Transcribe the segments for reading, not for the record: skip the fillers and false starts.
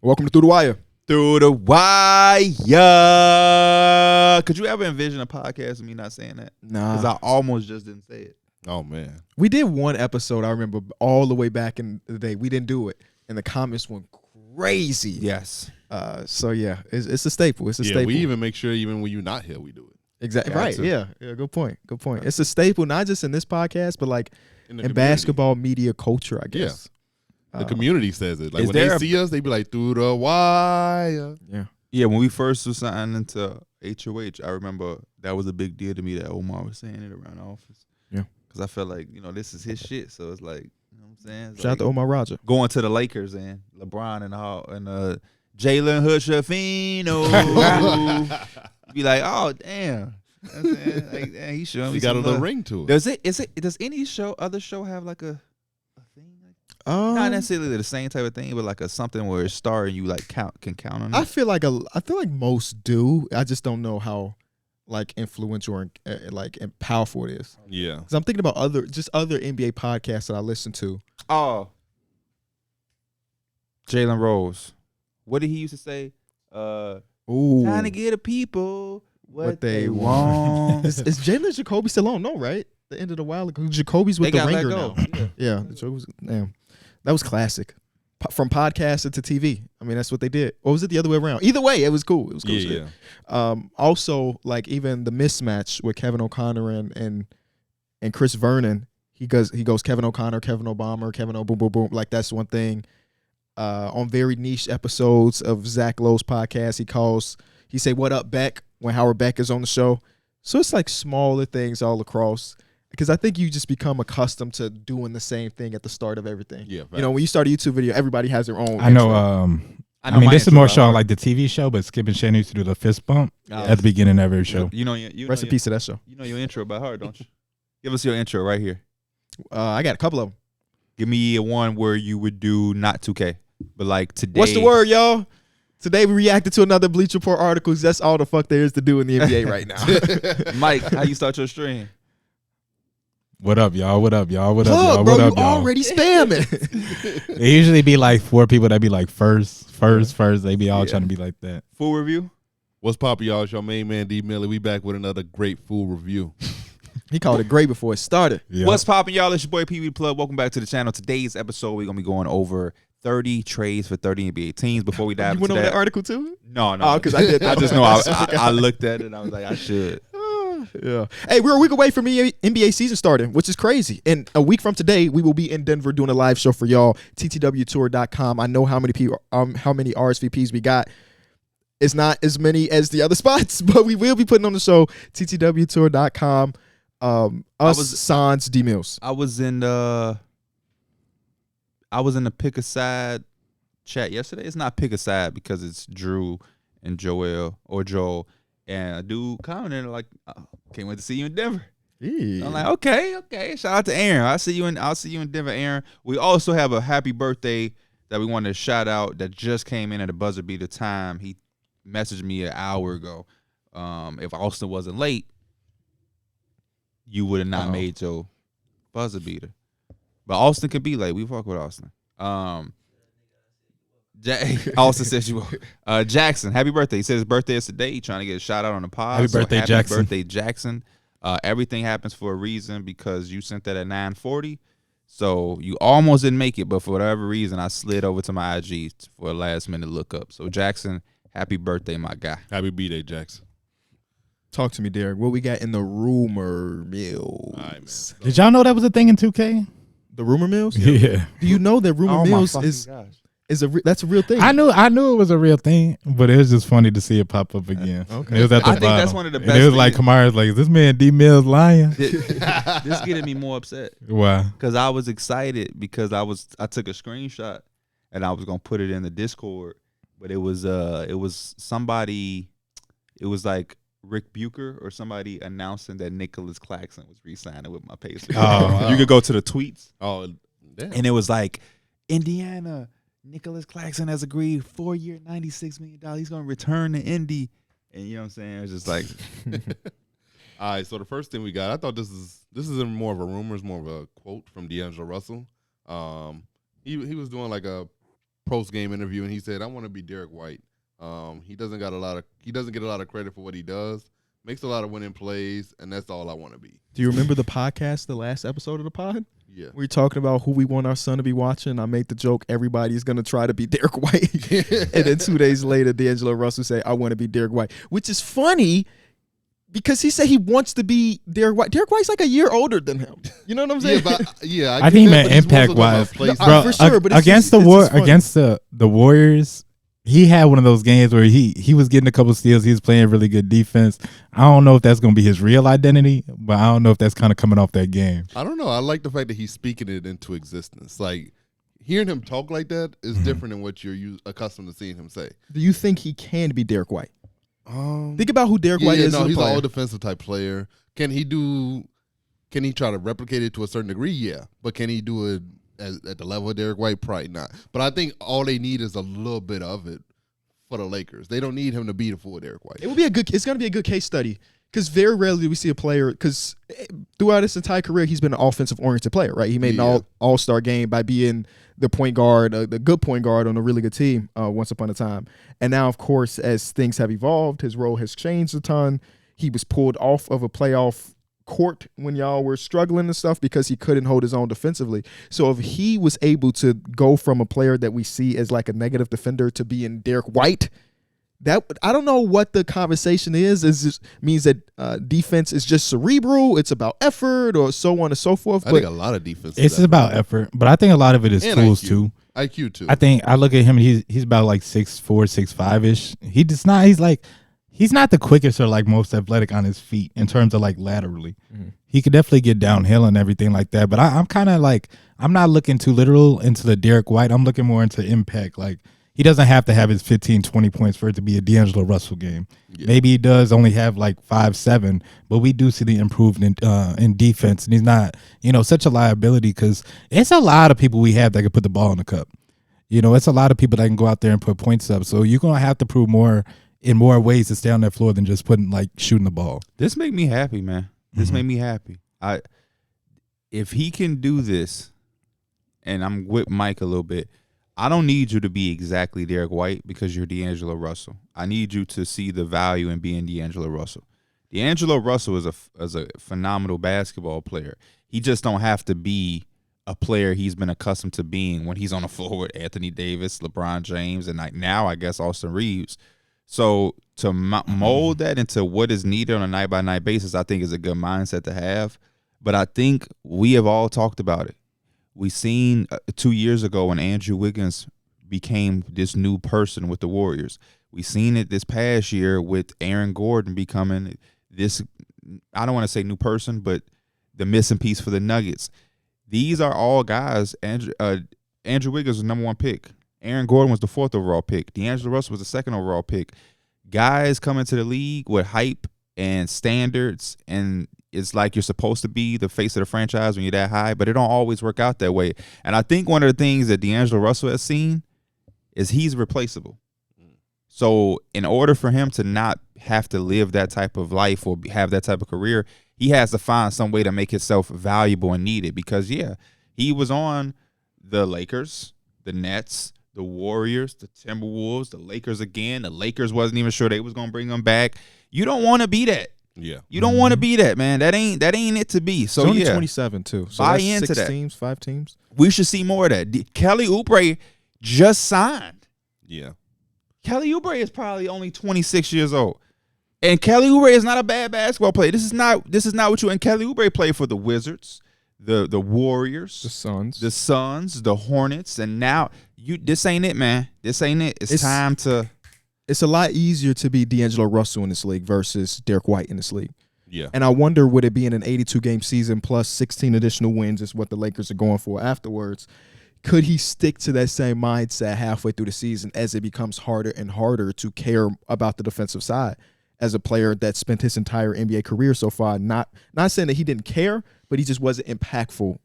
Welcome to Through the Wire. Through the Wire. Could you ever envision a podcast of me not saying that? Nah. Because I almost just didn't say it. Oh, man. We did one episode, I remember, all the way back in the day. We didn't do it. And the comments went crazy. Yes. So, yeah, it's a staple. It's a staple. We even make sure even when you're not here, we do it. Exactly. Right. Yeah. Good point. It's a staple, not just in this podcast, but like in basketball media culture, I guess. The community says it. Like when they see us, they be like, Through the Wire. Yeah. Yeah, when we first was signed into HOH, I remember that was a big deal to me that Omar was saying it around the office. Yeah. Because I felt like, this is his shit. So it's like, you know what I'm saying? It's Shout out to Omar Roger. Going to the Lakers and LeBron and Jalen Hood-Shafino. Be like, oh, damn. You know what I'm saying? Like, damn, he showing me He got a some little love. ring to it. Does any other show have like a thing? Not necessarily the same type of thing, but like something where it's star and you like can count on it. I feel like most do. I just don't know how like influential and and powerful it is. Yeah. Because I'm thinking about other NBA podcasts that I listen to. Oh, Jalen Rose. What did he used to say? Trying to get the people what they want. Is Jalen Jacoby still on? No, right? The end of the while ago. Jacoby's with the Ringer now. Yeah. Damn. That was classic. From podcast to TV. I mean, that's what they did. Or was it the other way around? Either way, it was cool. It was cool. Yeah. Also, like even the mismatch with Kevin O'Connor and Chris Vernon, he goes Kevin O'Connor, Kevin Obama, Kevin O boom boom boom. Like that's one thing. On very niche episodes of Zach Lowe's podcast, he say what up Beck when Howard Beck is on the show. So it's like smaller things all across. Because I think you just become accustomed to doing the same thing at the start of everything. Yeah, right. When you start a YouTube video, everybody has their own. I know. I mean, this is more so like the TV show, but Skip and Shannon used to do the fist bump at the beginning of every show. Rest in peace to that show. You know your intro by heart, don't you? Give us your intro right here. I got a couple of them. Give me one where you would do not 2K, but like today. What's the word, y'all? Today we reacted to another Bleacher Report article. That's all the fuck there is to do in the NBA right now. Mike, how you start your stream? What up, y'all? What up, y'all? What Plug, up, y'all? bro, What up, you y'all? already spamming. It usually be like 4 people that be like first. They be all trying to be like that. Full review? What's poppin', y'all? It's your main man, D. Millie. We back with another great full review. He called it great before it started. Yep. What's poppin', y'all? It's your boy Pee-wee Plug. Welcome back to the channel. Today's episode, we're going to be going over 30 trades for 30 NBA teams. Before we dive into that. You went over that article too? No. Oh, because I did. I just know I looked at it and I was like, I should. Yeah. Hey, we're a week away from NBA season starting, which is crazy. And a week from today, we will be in Denver doing a live show for y'all. TTWTour.com. I know how many people, how many RSVPs we got. It's not as many as the other spots, but we will be putting on the show. TTWTour.com. Sans D Mills. I was in the pick a side chat yesterday. It's not pick a side because it's Drew and Joel. And a dude commented like, oh, "Can't wait to see you in Denver." Yeah. I'm like, okay. Shout out to Aaron. I'll see you in Denver, Aaron. We also have a happy birthday that we wanted to shout out that just came in at a buzzer beater time. He messaged me an hour ago. If Austin wasn't late, you would have not made your buzzer beater. But Austin could be late. We fuck with Austin. Austin says you will. Jackson, happy birthday. He said his birthday is today. He's trying to get a shout out on the pod. Happy birthday, Jackson. Happy birthday, Jackson. Everything happens for a reason because you sent that at 9:40. So you almost didn't make it, but for whatever reason, I slid over to my IG for a last minute lookup. So Jackson, happy birthday, my guy. Happy B-Day, Jackson. Talk to me, Darrick. What we got in the rumor mills? All right, man. Did y'all know that was a thing in 2K? The rumor mills? Yeah. Do you know that rumor mills is that's a real thing? I knew it was a real thing, but it was just funny to see it pop up again. Okay. It was at the I bottom. think that's one of the best. And it was like Kamara's like, is this man D Mills lying? This getting me more upset. Why? Because I was excited because I took a screenshot and I was gonna put it in the Discord, but it was somebody, it was like Rick Bucher or somebody announcing that Nicholas Claxton was re-signing with my Pacers. Oh, You could go to the tweets. Oh, damn. And it was like, Indiana, Nicholas Claxton has agreed 4-year, $96 million. He's going to return to Indy. And you know what I'm saying? It was just like. All right, so the first thing we got, I thought this isn't more of a rumor, it's more of a quote from D'Angelo Russell. He was doing like a post-game interview, and he said, "I want to be Darrick White. He doesn't get a lot of credit for what he does. Makes a lot of winning plays, and that's all I want to be." Do you remember the podcast, the last episode of the pod? Yeah. We were talking about who we want our son to be watching. I made the joke, everybody's going to try to be Darrick White. And then 2 days later, D'Angelo Russell said, I want to be Darrick White, which is funny because he said he wants to be Darrick White. Darrick White's like a year older than him. You know what I'm saying? I think he meant impact-wise. For sure, but against the Warriors, he had one of those games where he was getting a couple steals. He was playing really good defense. I don't know if that's going to be his real identity, but I don't know if that's kind of coming off that game. I don't know. I like the fact that he's speaking it into existence. Like, hearing him talk like that is different than what you're accustomed to seeing him say. Do you think he can be Darrick White? Think about who Darrick White is. No, he's an all-defensive type player. Can he try to replicate it to a certain degree? Yeah. But can he do it at the level of Darrick White? Probably not. But I think all they need is a little bit of it for the Lakers. They don't need him to be the full Darrick White. It's going to be a good case study because very rarely do we see a player, because throughout his entire career, he's been an offensive-oriented player, right? He made an all-star game by being the point guard, the good point guard on a really good team once upon a time. And now, of course, as things have evolved, his role has changed a ton. He was pulled off of a playoff court when y'all were struggling and stuff because he couldn't hold his own defensively. So if he was able to go from a player that we see as like a negative defender to being Darrick White, that I don't know what the conversation is. It just means that defense is just cerebral. It's about effort or so on and so forth. I think a lot of defense. It's about effort, but I think a lot of it is tools too. IQ too. I think I look at him and he's about like 6'4", 6'5" ish. He's not the quickest or like most athletic on his feet in terms of like laterally. Mm-hmm. He could definitely get downhill and everything like that. But I'm kind of like, I'm not looking too literal into the Darrick White. I'm looking more into impact. Like, he doesn't have to have his 15, 20 points for it to be a D'Angelo Russell game. Yeah. Maybe he does only have like 5, 7, but we do see the improvement in defense. And he's not, such a liability because it's a lot of people we have that can put the ball in the cup. It's a lot of people that can go out there and put points up. So you're going to have to prove more in more ways to stay on that floor than just shooting the ball. This make me happy, man. This made me happy. If he can do this, and I'm with Mike a little bit, I don't need you to be exactly Darrick White because you're D'Angelo Russell. I need you to see the value in being D'Angelo Russell. D'Angelo Russell is a phenomenal basketball player. He just don't have to be a player he's been accustomed to being when he's on the floor with Anthony Davis, LeBron James, and now I guess Austin Reeves. So to mold that into what is needed on a night-by-night basis, I think is a good mindset to have. But I think we have all talked about it. We seen 2 years ago when Andrew Wiggins became this new person with the Warriors. We seen it this past year with Aaron Gordon becoming this, I don't want to say new person, but the missing piece for the Nuggets. These are all guys. Andrew Wiggins was the number 1 pick. Aaron Gordon was the 4th overall pick. D'Angelo Russell was the 2nd overall pick. Guys come into the league with hype and standards, and it's like you're supposed to be the face of the franchise when you're that high, but it don't always work out that way. And I think one of the things that D'Angelo Russell has seen is he's replaceable. So in order for him to not have to live that type of life or have that type of career, he has to find some way to make himself valuable and needed because, he was on the Lakers, the Nets, the Warriors, the Timberwolves, the Lakers again. The Lakers wasn't even sure they was going to bring him back. You don't want to be that. Yeah. You don't want to be that, man. That ain't it to be. So it's only 27 too. So buy that's into 6 that. teams, 5 teams. We should see more of that. Kelly Oubre just signed. Yeah. Kelly Oubre is probably only 26 years old. And Kelly Oubre is not a bad basketball player. This is not what you and Kelly Oubre played for the Wizards, the Warriors, the Suns, the Hornets, and now this ain't it, man. This ain't it. It's time to. It's a lot easier to be D'Angelo Russell in this league versus Darrick White in this league. Yeah. And I wonder, would it be in an 82-game season plus 16 additional wins is what the Lakers are going for afterwards? Could he stick to that same mindset halfway through the season as it becomes harder and harder to care about the defensive side as a player that spent his entire NBA career so far? Not saying that he didn't care, but he just wasn't impactful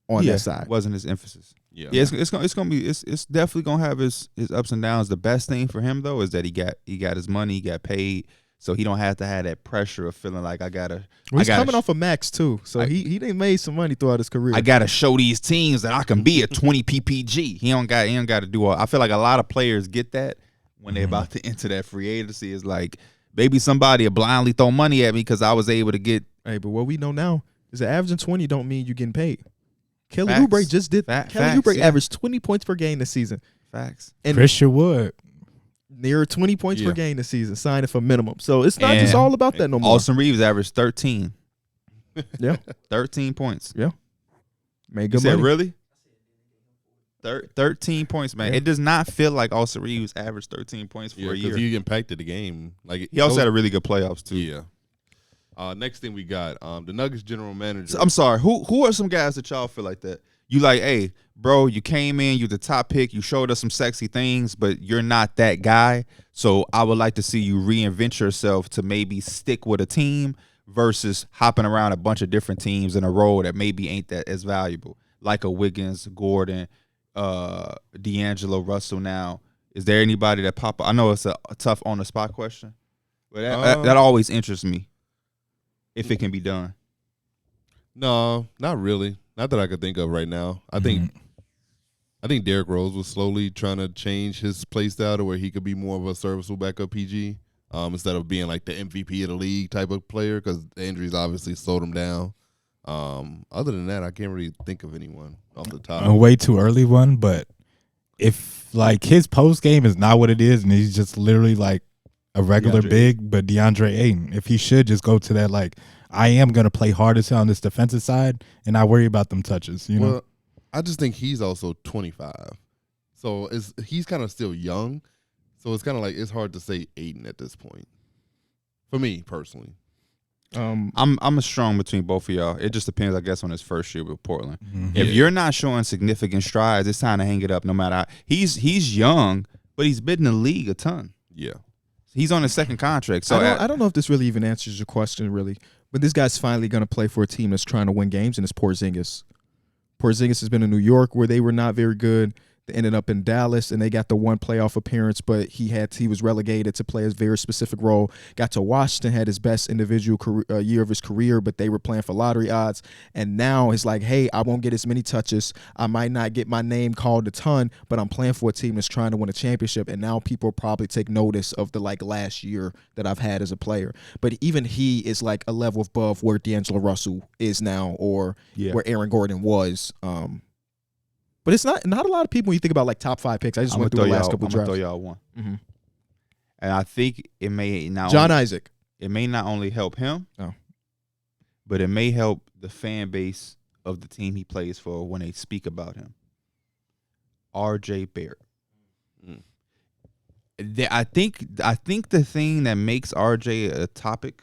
on that side. Wasn't his emphasis. Yeah, it's definitely gonna have his ups and downs. The best thing for him though is that he got his money, he got paid. so he don't have to have that pressure of feeling like I Well, gotta he's coming off a max too, so he done made some money throughout his career. I gotta show these teams that I can be a 20 ppg. He don't got to do all. I feel like a lot of players get that when they're about to enter that free agency. Is like, maybe somebody will blindly throw money at me because I was able to get. Hey, but what we know now is that averaging 20 don't mean you getting paid. Kelly Facts. Oubre just did. Facts, Kelly Oubre yeah. averaged 20 points per game this season. Facts. And Christian Wood. near 20 points per Yeah. game this season, signing for minimum. So it's not And just all about that no more. Austin Reeves averaged 13. Yeah. 13 points. Made You good said money. really? 13 points, man. Yeah. It does not feel like Austin Reeves averaged 13 points for Yeah, a year. because he impacted the game. Like He also had a really good playoffs too. Yeah. Next thing we got the Nuggets general manager. So, I'm sorry. Who are some guys that y'all feel like that? You like, hey, bro, you came in, you're the top pick, you showed us some sexy things, but you're not that guy. So I would like to see you reinvent yourself to maybe stick with a team versus hopping around a bunch of different teams in a role that maybe ain't that as valuable, like a Wiggins, Gordon, D'Angelo Russell. Now, is there anybody that pop up? I know it's a tough on the spot question, but that always interests me if it can be done. No, not really. Not that I could think of right now. I think Derrick Rose was slowly trying to change his play style to where he could be more of a serviceable backup PG instead of being like the MVP of the league type of player because the injuries obviously slowed him down. Other than that, I can't really think of anyone off the top. A way too early one, but if like his post game is not what it is and he's just literally like a regular DeAndre big, but DeAndre Ayton, if he should just go to that like I am gonna play hard as hell on this defensive side and not worry about them touches, you know. Well, I just think he's also 25, so he's kind of still young. So it's kind of like it's hard to say Aiden at this point. For me personally, I'm a strong between both of y'all. It just depends, I guess, on his first year with Portland. Mm-hmm. If you're not showing significant strides, it's time to hang it up. No matter how, he's young, but he's been in the league a ton. yeah. He's on his second contract. So I don't know if this really even answers your question, really. But this guy's finally going to play for a team that's trying to win games, and it's Porzingis. Porzingis has been in New York where they were not very good. They ended up in Dallas, and they got the one playoff appearance, but he was relegated to play a very specific role. Got to Washington, had his best individual year of his career, but they were playing for lottery odds. And now it's like, hey, I won't get as many touches. I might not get my name called a ton, but I'm playing for a team that's trying to win a championship. And now people probably take notice of the like last year that I've had as a player. But even he is like a level above where D'Angelo Russell is now, or where Aaron Gordon was. But it's not a lot of people when you think about like top 5 picks. I just went through the last couple drafts. I'm gonna throw y'all one, Mm-hmm. and I think it may not John Isaac. It may not only help him, but it may help the fan base of the team he plays for when they speak about him. R.J. Barrett. I think the thing that makes R.J. a topic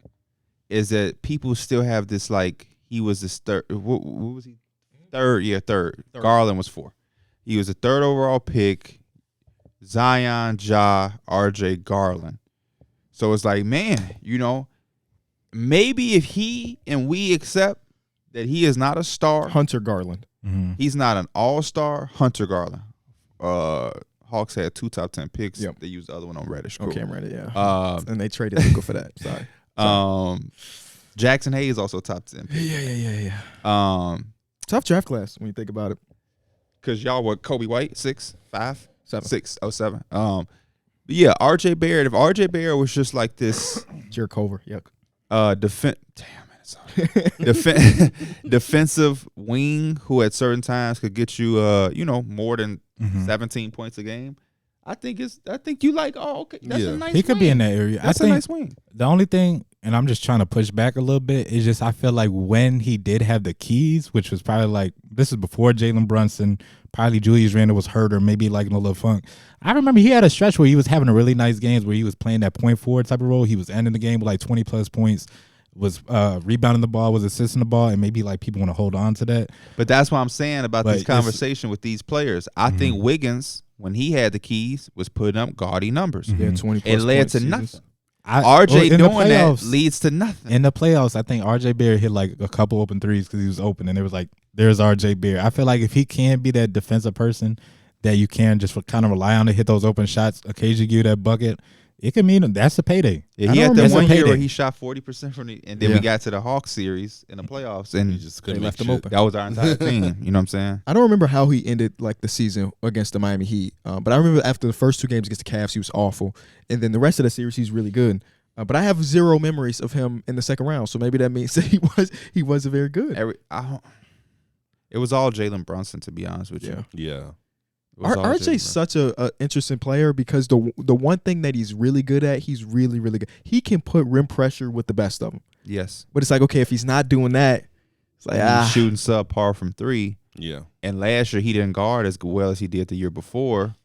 is that people still have this like he was this third. What was he? Third. Garland was 4. He was a 3rd overall pick. Zion, Ja, RJ, Garland. So it's like, man, maybe if he and we accept that he is not a star. Hunter Garland. Mm-hmm. He's not an all-star. Hunter Garland. Hawks had 2 top 10 picks. Yep. They used the other one on Reddish. On Cool. camera, yeah. And they traded Luka for that. Sorry. Jackson Hayes also top 10 pick. Yeah. Tough draft class when you think about it. Because y'all were Kobe White, 6, 5, 7. 6, 7. But yeah, RJ Barrett. If RJ Barrett was just like this, Jerkover, yuck. defensive wing who at certain times could get you, more than 17 points a game. I think you like. Oh, okay, that's a nice. He could be in that area. That's I think a nice wing. The only thing, and I'm just trying to push back a little bit, is just I feel like when he did have the keys, which was probably like this is before Jalen Brunson, probably Julius Randle was hurt or maybe like in a little funk. I remember he had a stretch where he was having a really nice games where he was playing that point forward type of role. He was ending the game with like 20 plus points. Was rebounding the ball, was assisting the ball, and maybe like people want to hold on to that. But that's what I'm saying about this conversation with these players. I think Wiggins, when he had the keys, was putting up gaudy numbers. Yeah, 20 plus It led points to seasons. nothing. RJ doing that leads to nothing. In the playoffs, I think RJ Barrett hit like a couple open threes because he was open, and it was like, there's RJ Barrett. I feel like if he can be that defensive person that you can just kind of rely on to hit those open shots, occasionally give you that bucket, it could mean that's a payday. Yeah, I he don't had that remember- one year where Payday. he shot 40% from the, and then Yeah. we got to the Hawks series in the playoffs, and He just They couldn't left make him shit. open. that was our entire team. You know what I'm saying? I don't remember how he ended like the season against the Miami Heat, but I remember after the first 2 games against the Cavs, he was awful, and then the rest of the series, he's really good. But I have 0 memories of him in the second round, so maybe that means that he wasn't very good. It was all Jalen Brunson, to be honest with you. Yeah. Yeah. It was all Jalen RJ's such a interesting player because the one thing that he's really good at, he's really, really good. He can put rim pressure with the best of them. Yes. But it's like, okay, if he's not doing that, it's like, He's shooting subpar from 3. Yeah. And last year, he didn't guard as well as he did the year before.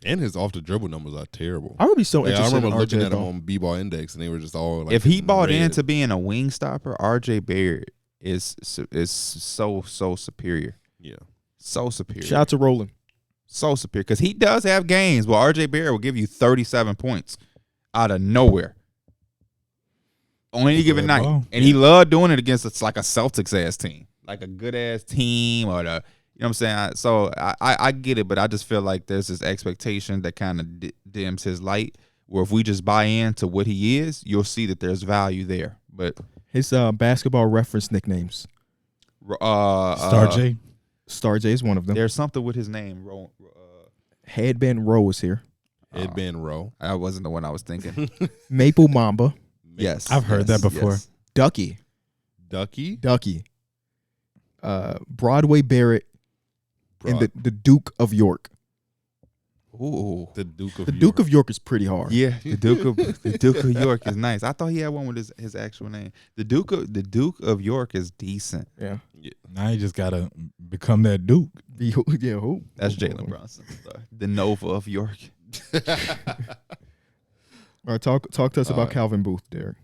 And his off the dribble numbers are terrible. I would be so Yeah, I interested remember in looking RJ at him though. on B-ball index, and they were just all like. If he bought red. into being a wing stopper, RJ Barrett is so superior. Yeah. So superior. Shout out to Roland. So superior. Because he does have games where RJ Barrett will give you 37 points out of nowhere on any given night. ball. And he loved doing it against it's like a Celtics ass team, like a good ass team, or the, you know what I'm saying? So I get it, but I just feel like there's this expectation that kind of dims his light, where if we just buy into what he is, you'll see that there's value there. But His basketball reference nicknames. Star J. Star J is one of them. There's something with his name. Headband Row is here. Headband row. That wasn't the one I was thinking. Maple Mamba. Yes, I've heard that before. yes. Ducky. Ducky. Broadway Barrett. And the Duke of York. Ooh. The Duke of The Duke of York is pretty hard. Yeah, the Duke of York is nice. I thought he had one with his actual name. The Duke of York is decent. Yeah. Now you just gotta become that Duke. Yeah, who? That's Jalen Brunson, the Nova of York. All right, talk to us about Calvin Booth, Darrick.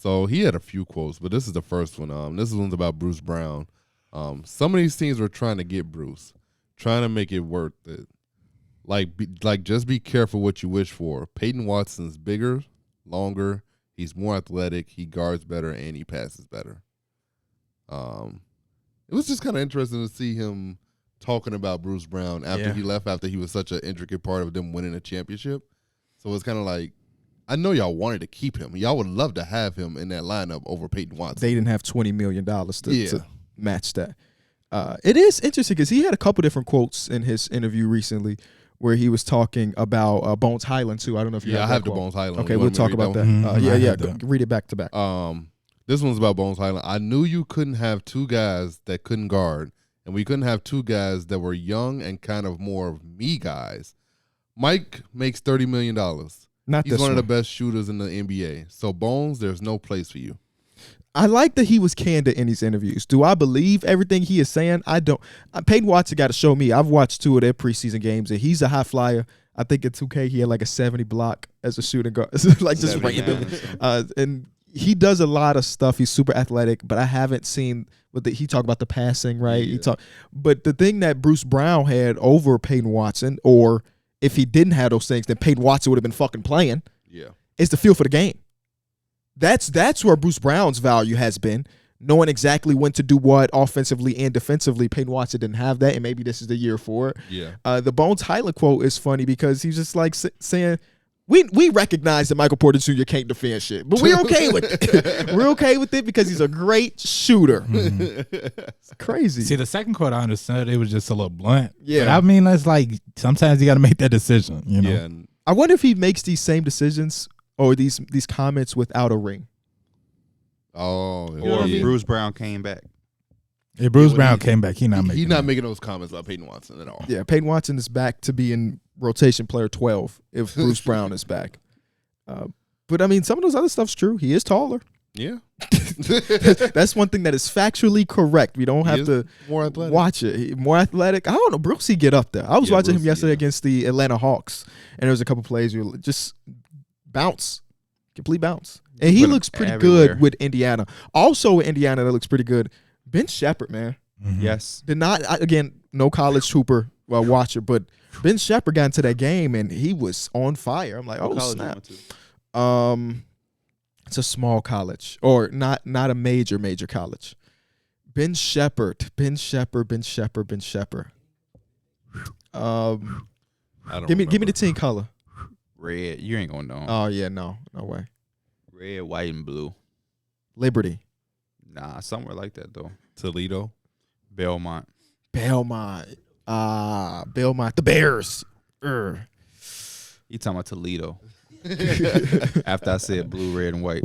So he had a few quotes, but this is the first one. This one's about Bruce Brown. Some of these teams were trying to get Bruce, trying to make it worth it. Just be careful what you wish for. Peyton Watson's bigger, longer. He's more athletic. He guards better, and he passes better. It was just kind of interesting to see him talking about Bruce Brown after he left, after he was such an intricate part of them winning a championship. So it's kind of like, I know y'all wanted to keep him. Y'all would love to have him in that lineup over Peyton Watson. They didn't have $20 million to match that. It is interesting because he had a couple different quotes in his interview recently where he was talking about Bones Highland too. I don't know if you I have have that the quote. Bones Highland. Okay, You we'll want me to talk read about that. one? I had that. Read it back to back. This one's about Bones Highland. I knew you couldn't have 2 guys that couldn't guard, and we couldn't have 2 guys that were young and kind of more of me guys. Mike makes $30 million. Not He's this one one. of the best shooters in the NBA. So, Bones, there's no place for you. I like that he was candid in these interviews. Do I believe everything he is saying? I don't. Peyton Watson got to show me. I've watched 2 of their preseason games, and he's a high flyer. I think in 2K he had like a 70 block as a shooting guard, like just 70, random. And he does a lot of stuff. He's super athletic, but I haven't seen he talked about the passing, right? Yeah. But the thing that Bruce Brown had over Peyton Watson, or if he didn't have those things, then Peyton Watson would have been fucking playing. Yeah. Is the feel for the game. That's where Bruce Brown's value has been, knowing exactly when to do what offensively and defensively. Peyton Watson didn't have that, and maybe this is the year for it. Yeah. The Bones Highland quote is funny because he's just like saying, we recognize that Michael Porter Jr. can't defend shit, but we're okay with it. We're okay with it because he's a great shooter. It's crazy. See, the second quote I understood, it was just a little blunt. Yeah. But I mean, that's like sometimes you got to make that decision. You know. Yeah. And I wonder if he makes these same decisions or these comments without a ring. oh, know what I Or mean? Bruce Brown came back. If Bruce Yeah, Brown he- came back, he's not making. he's not that. making those comments about Peyton Watson at all. Yeah, Peyton Watson is back to being rotation player 12 if Bruce Brown is back. But I mean, some of those other stuff's true. He is taller. Yeah. That's one thing that is factually correct. We don't He have is to more athletic. watch it. More athletic. I don't know. Brucey get up there. I was Yeah, watching him Brucey, yesterday yeah. against the Atlanta Hawks, and there was a couple plays where just bounce, complete bounce. And he Put him looks pretty everywhere. good with Indiana. Also with Indiana, that looks pretty good. Ben Shepherd, man. Mhm. Yes. Did not again, no college hooper watcher, but Ben Shepherd got into that game and he was on fire. I'm like, oh College snap. went to. It's a small college or not a major college. Ben Shepherd. I don't Give me remember. the team color. red. You ain't gonna know. Oh yeah, no way. Red, white, and blue. Liberty, Nah, somewhere like that though. Toledo. Belmont. Belmont, Belmont, the Bears. Urgh. You talking about Toledo? After I said blue, red, and white.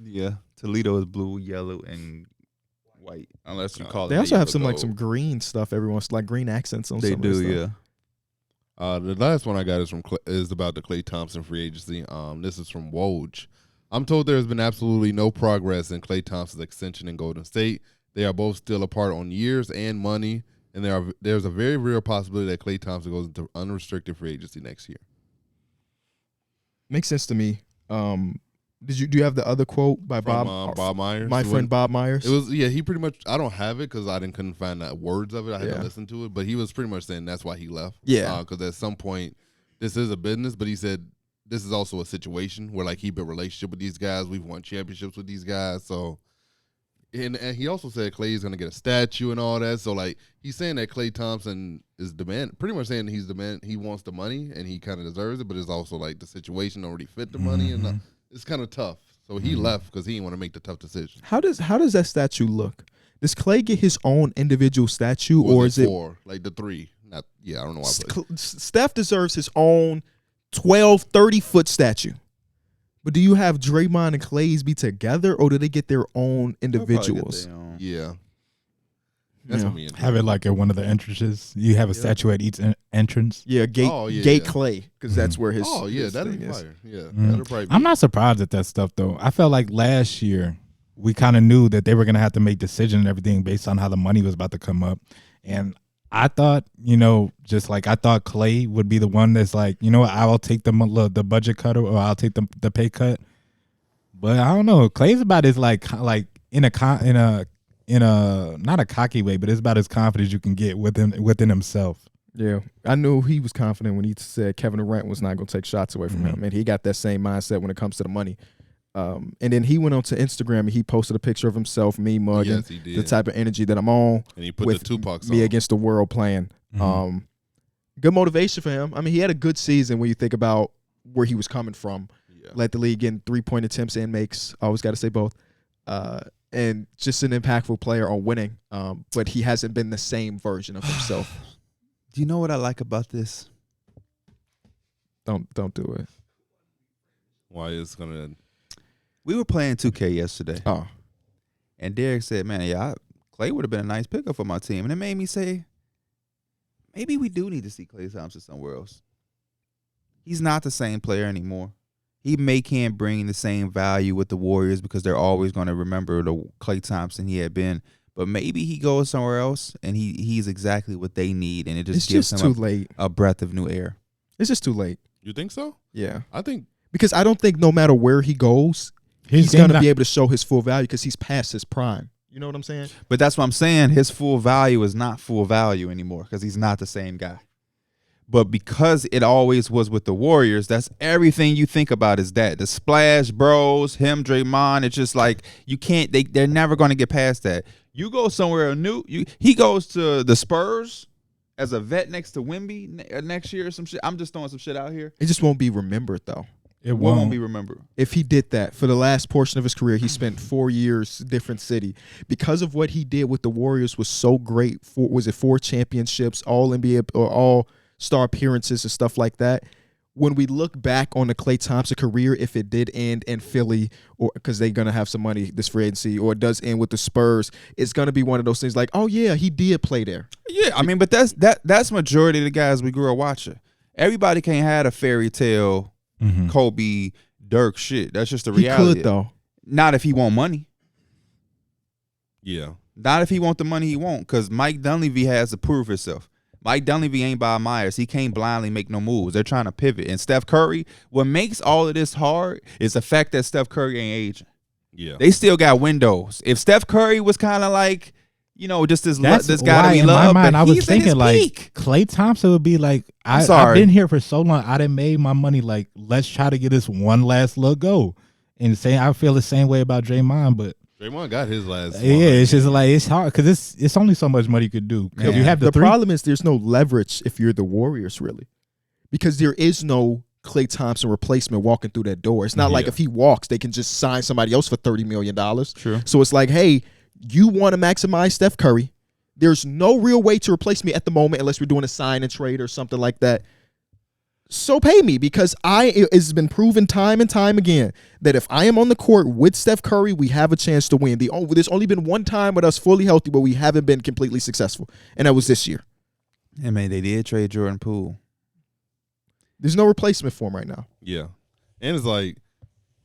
Yeah, Toledo is blue, yellow, and white. Unless you call it. They also have some yellow like some gold. green stuff. Everyone's like green accents on They some do, of this stuff. yeah. The last one I got is about the Klay Thompson free agency. This is from Woj. I'm told there has been absolutely no progress in Klay Thompson's extension in Golden State. They are both still apart on years and money, and there's a very real possibility that Klay Thompson goes into unrestricted free agency next year. Makes sense to me. Do you have the other quote by From Bob? Bob Myers. My friend Bob Myers. It was he pretty much. I don't have it because couldn't find the words of it. I had Yeah. to listen to it, but he was pretty much saying that's why he left. Yeah. because at some point this is a business, but he said this is also a situation where like he built a relationship with these guys. We've won championships with these guys, so. And he also said Klay is going to get a statue and all that. So like he's saying that Klay Thompson is pretty much saying he wants the money and he kind of deserves it, but it's also like the situation don't really fit the money and it's kind of tough. So he left because he didn't want to make the tough decision. How does that statue look? Does Clay get his own individual statue, or is it four? Like the three? I don't know why. Steph deserves his own 12, 30-foot statue. But do you have Draymond and Clay's be together, or do they get their own individuals? Yeah. That's Yeah. what me and Have it like at one of the entrances. You have a statue at each entrance. Yeah, Gate Oh, yeah, Gate yeah. Clay, because that's where his. Oh yeah, his that'd thing be is. fire. Yeah, Mm. that'll probably. I'm not surprised at that stuff though. I felt like last year we kind of knew that they were gonna have to make decisions and everything based on how the money was about to come up, and I thought, just like I thought Clay would be the one that's like, I'll take the budget cut or I'll take the pay cut. But I don't know. Clay's about as like in a not a cocky way, but it's about as confident as you can get within himself. Yeah, I knew he was confident when he said Kevin Durant was not going to take shots away from him, and he got that same mindset when it comes to the money. And then he went on to Instagram and he posted a picture of himself, me mugging, Yes, he did. the type of energy that I'm on, And he put with the Tupac song. me against the world playing. Good motivation for him. I mean, he had a good season when you think about where he was coming from. Yeah. Led the league in 3-point attempts and makes. Always got to say both. And just an impactful player on winning. But he hasn't been the same version of himself. Do you know what I like about this? Don't do it. Why it's gonna? We were playing 2K yesterday, Oh, and Darrick said, "Man, Clay would have been a nice pickup for my team," and it made me say, maybe we do need to see Klay Thompson somewhere else. He's not the same player anymore. He can't bring the same value with the Warriors because they're always going to remember the Klay Thompson he had been. But maybe he goes somewhere else and he's exactly what they need, and it just it's gives just him too late. a breath of new air. It's just too late. You think so? Yeah, I think. because I don't think no matter where he goes, he's game going to not- be able to show his full value because he's past his prime. You know what I'm saying? But that's what I'm saying. His full value is not full value anymore because he's not the same guy. But because it always was with the Warriors, that's everything you think about is that. The Splash Bros, him, Draymond, it's just like you can't, they're never going to get past that. You go somewhere new, he goes to the Spurs as a vet next to Wemby next year or some shit. I'm just throwing some shit out here. It just won't be remembered though. It What won't won't be remembered? If he did that for the last portion of his career, he spent 4 years different city because of what he did with the Warriors was so great. Was it 4 championships, all NBA or all star appearances and stuff like that? When we look back on the Klay Thompson career, if it did end in Philly, or because they're gonna have some money this free agency, or it does end with the Spurs, it's gonna be one of those things like, oh yeah, he did play there. Yeah, I mean, but that's majority of the guys we grew up watching. Everybody can't have a fairy tale Kobe, Dirk shit. That's just the He reality. could though. Not if he want money. Yeah. Not if he want the money he want, because Mike Dunleavy has to prove himself. Mike Dunleavy ain't Bob Myers. He can't blindly make no moves. They're trying to pivot. And Steph Curry, what makes all of this hard is the fact that Steph Curry ain't aging. Yeah. They still got windows. If Steph Curry was kind of like, this this That's guy why to be in my loved, mind but I was he's in his thinking like peak. Klay Thompson would be like, I've sorry. been here for so long. I done made my money. Like, let's try to get this one last look go. And I feel the same way about Draymond, but Draymond got his last. yeah, it's just like it's hard because it's only so much money you could do. Because you have the three. problem is there's no leverage if you're the Warriors really, because there is no Klay Thompson replacement walking through that door. It's not like if he walks, they can just sign somebody else for $30 million. True. So it's like, hey, you want to maximize Steph Curry. There's no real way to replace me at the moment unless we're doing a sign and trade or something like that. So pay me, because it's been proven time and time again that if I am on the court with Steph Curry, we have a chance to win. There's only been one time with us fully healthy where we haven't been completely successful, and that was this year. Yeah, man, they did trade Jordan Poole. There's no replacement for him right now. Yeah. And it's like,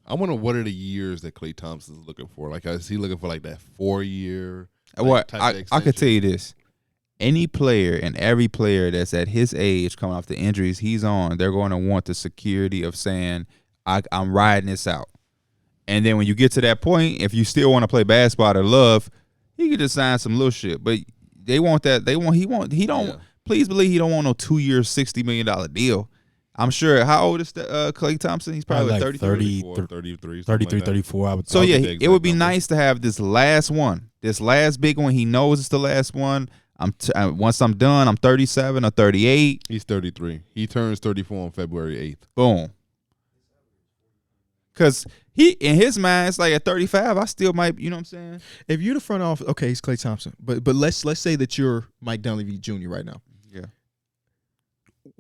I wonder what are the years that Klay Thompson's looking for. Like, is he looking for like that 4-year? What I could tell you this: any player and every player that's at his age, coming off the injuries he's on, they're going to want the security of saying, "I'm riding this out." And then when you get to that point, if you still want to play basketball or love, he could just sign some little shit. But they want that. He don't. Yeah. Please believe he don't want no 2-year, $60 million deal. I'm sure. How old is Klay Thompson? He's probably like 33. 33, 33, 34. I would So think. yeah, it would be nice to have this last one, this last big one. He knows it's the last one. Once I'm done, I'm 37 or 38. He's 33. He turns 34 on February 8th. Boom. Because he, in his mind, it's like at 35, I still might, you know what I'm saying? If you're the front office, okay, he's Klay Thompson, but let's say that you're Mike Dunleavy Jr. right now. Yeah.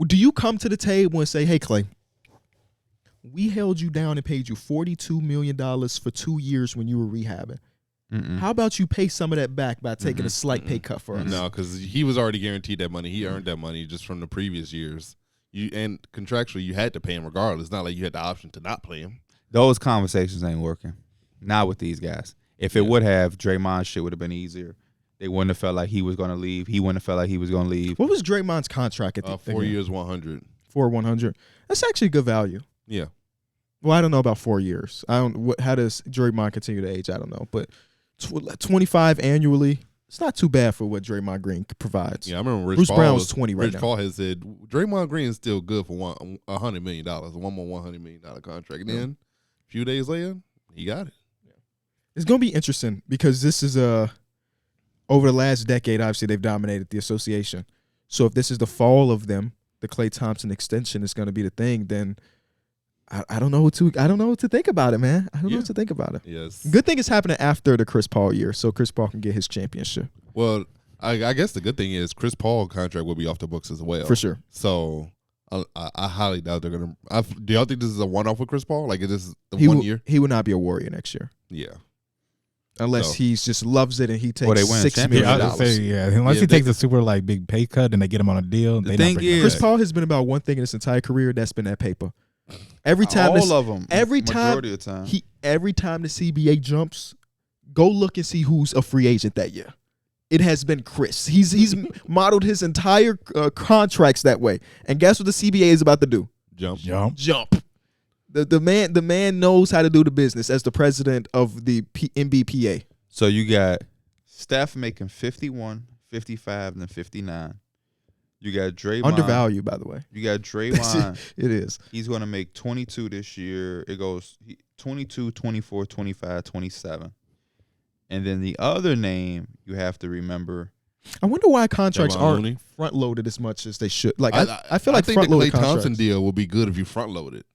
Do you come to the table and say, hey, Klay, we held you down and paid you $42 million for 2 years when you were rehabbing. How about you pay some of that back by taking a slight pay cut for us? No, because he was already guaranteed that money. He earned that money just from the previous years. And contractually, you had to pay him regardless. It's not like you had the option to not pay him. Those conversations ain't working. Not with these guys. If it would have, Draymond's shit would have been easier. They wouldn't have felt like he was going to leave. He wouldn't have felt like he was going to leave. What was Draymond's contract at the 4 years, 100. 100. That's actually good value. Yeah. Well, I don't know about 4 years. I don't. How does Draymond continue to age? I don't know, but 25 annually. It's not too bad for what Draymond Green provides. Yeah, I remember Bruce Brown's 20 right Rich now. Paul has said Draymond Green is still good for $100 million, one more $100 million contract. And then a few days later, he got it. It's going to be interesting because this is over the last decade, obviously they've dominated the association. So if this is the fall of them, the Klay Thompson extension is going to be the thing, then I don't know what to think about it, man. I don't know what to think about it. Yes. Good thing is happening after the Chris Paul year, so Chris Paul can get his championship. Well, I guess the good thing is Chris Paul contract will be off the books as well. For sure. So I highly doubt they're going to. Do y'all think this is a one-off with Chris Paul? Like, is this the He 1 year? He would not be a Warrior next year. Yeah. Unless he just loves it and he Or they takes win a $6 million. Yeah, I was gonna say, unless Yeah, he takes a super like big pay cut and they get him on a deal. The thing is, Chris Paul has been about one thing in his entire career. That's been that paper. Every time, all of them. Every time, majority of the time. every time the CBA jumps, go look and see who's a free agent that year. It has been Chris. He's modeled his entire contracts that way. And guess what the CBA is about to do? Jump. Jump. The man knows how to do the business as the president of the NBPA. So you got Steph making 51, 55, and then 59. You got Draymond. Undervalued, by the way. You got Draymond. It is. He's going to make 22 this year. It goes 22, 24, 25, 27. And then the other name you have to remember. I wonder why contracts Kevon aren't Looney? front loaded as much as they should. Like I feel I like think front the loaded Klay Thompson contracts. deal will be good if you front load it.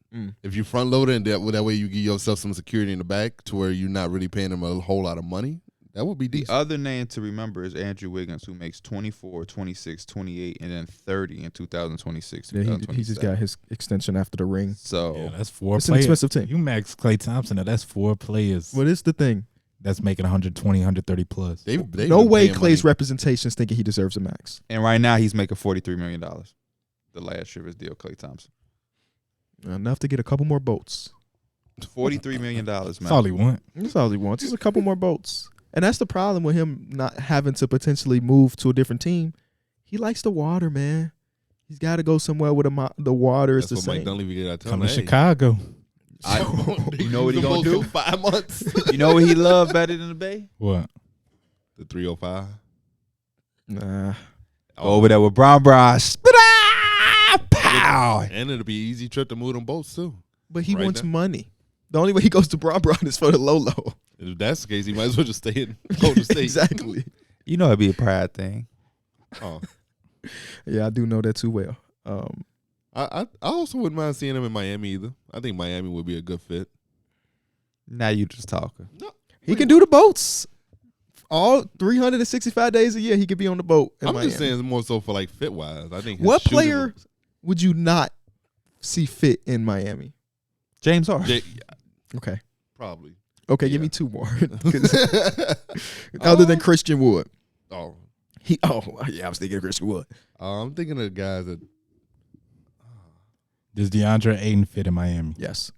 If you front load it, and that way you give yourself some security in the back to where you're not really paying them a whole lot of money. That would be decent. The other name to remember is Andrew Wiggins, who makes 24, 26, 28, and then 30 in 2026. Yeah, he just got his extension after the ring. So Yeah, that's four It's an players. expensive team. You max Klay Thompson, now that's 4 players What is the thing? that's making 120, 130 plus. They No been way paying Clay's money. representation is thinking he deserves a max. and right now he's making $43 million. The last year of his deal, Klay Thompson. Enough to get a couple more boats. $43 million, man. That's all he want. That's all he wants. Just a couple more boats. And that's the problem with him not having to potentially move to a different team. He likes the water, man. He's got to go somewhere where the water is That's the what Mike same. Dunleavy got to tell Come him. to Chicago. You know what he gonna do? 5 months. You know what he loved better than the Bay? What? The 305. Nah. Over there with Brown. Pow! And it'll be an easy trip to move them boats too. But he Right wants now. money. The only way he goes to Bron is for the low. If that's the case, he might as well just stay in Golden State. Exactly. You know it'd be a pride thing. Oh, Yeah, I do know that too well. I also wouldn't mind seeing him in Miami either. I think Miami would be a good fit. Now you just talking. He can do the boats. All 365 days a year, he could be on the boat. In I'm Miami. just saying it's more so for like fit wise. I think his What shooting player looks- would you not see fit in Miami? James Harden. Okay. Probably. Okay, give Yeah. me two more. 'Cause other than Christian Wood. Oh, I was thinking of Christian Wood. I'm thinking of guys that Does DeAndre Ayton fit in Miami? Yes.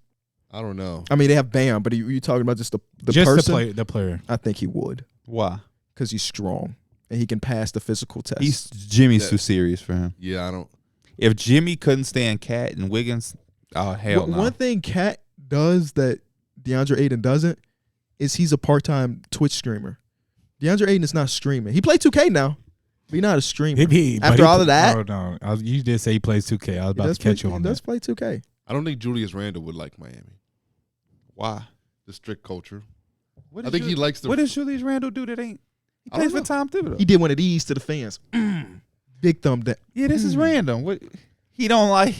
I don't know. I mean, they have Bam, but are you talking about just the Just person? the player. I think he would Why? because he's strong and he can pass the physical test. Jimmy's Yeah. too serious for him. Yeah, I don't. If Jimmy couldn't stand Cat and Wiggins, oh hell no. One thing Cat does that DeAndre Ayton doesn't is he's a part-time Twitch streamer. DeAndre Ayton is not streaming. He played 2K now, but he's not a streamer. After all of that, No. You did say he plays 2K. I was he about does to catch play, you on he does that. play 2K. I don't think Julius Randle would like Miami. Why? The strict culture. What I think he likes the. What does Julius Randle do that ain't? He I don't plays for know. Tom Thibodeau. He did one of these to the fans. Big thumb down. Yeah, this is random. What he don't like?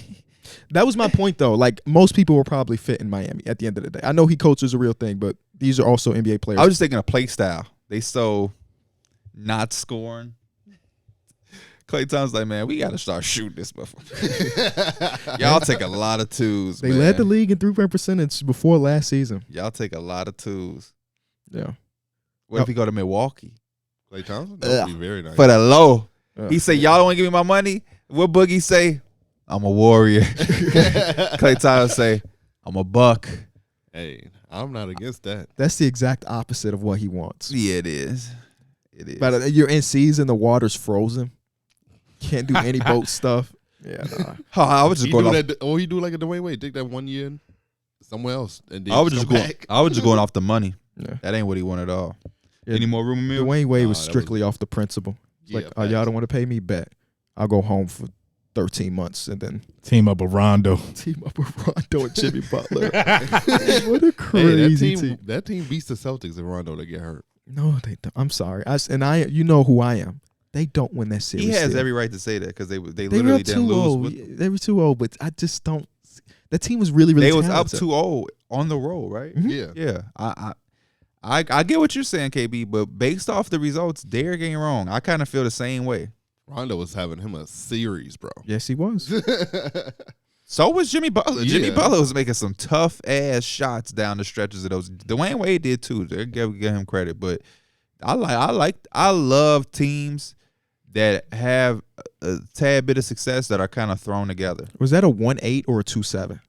That was my point, though. Like, most people will probably fit in Miami at the end of the day. I know he coaches a real thing, but these are also NBA players. I was just thinking of play style. They so not scoring. Klay Thompson's like, man, we got to start shooting this motherfucker. Y'all take a lot of twos. They man. led the league in three-point percentage before last season. Y'all take a lot of twos. Yeah. What if he go to Milwaukee Klay Thompson? That would be very nice. for the low? Yeah. He say, y'all don't want to give me my money. What Boogie say? I'm a warrior. Klay Thompson say, I'm a buck. Hey, I'm not against that. That's the exact opposite of what he wants. Yeah, it is. It is. But you're in season, the water's frozen. Can't do any boat stuff. Yeah, nah. Oh, I was just He going do off. that, he do like a Dwayne Wade. Take that 1 year somewhere else, and then I was just come going. back. I was just going off the money. Yeah. That ain't what he wanted at all. Yeah. Any more rumor mill? Dwayne Wade Nah, was that strictly off the principle. It's Yeah, like, oh, y'all don't want to pay me? Bet. I'll go home for 13 months and then Team up with Rondo. team up with Rondo and Jimmy Butler. What a Hey, crazy team. That team beats the Celtics if Rondo to get hurt. No, they don't. I'm sorry. You know who I am. They don't win that series. He has still. every right to say that because they They were literally up didn't too lose. old. With, They were too old, but I just don't. That team was really, really they was up talented. 2-0 on the road, right? Mhm. Yeah. Yeah, I get what you're saying, KB, but based off the results, Darrick ain't wrong. I kind of feel the same way. Rondo was having him a series, bro. Yes, he was. So was Jimmy Butler. Jimmy Yeah. Butler was making some tough ass shots down the stretches of those. Dwayne Wade did too. They give him credit, but I love teams that have a tad bit of success that are kind of thrown together. Was that a 1-8 or a 2-7?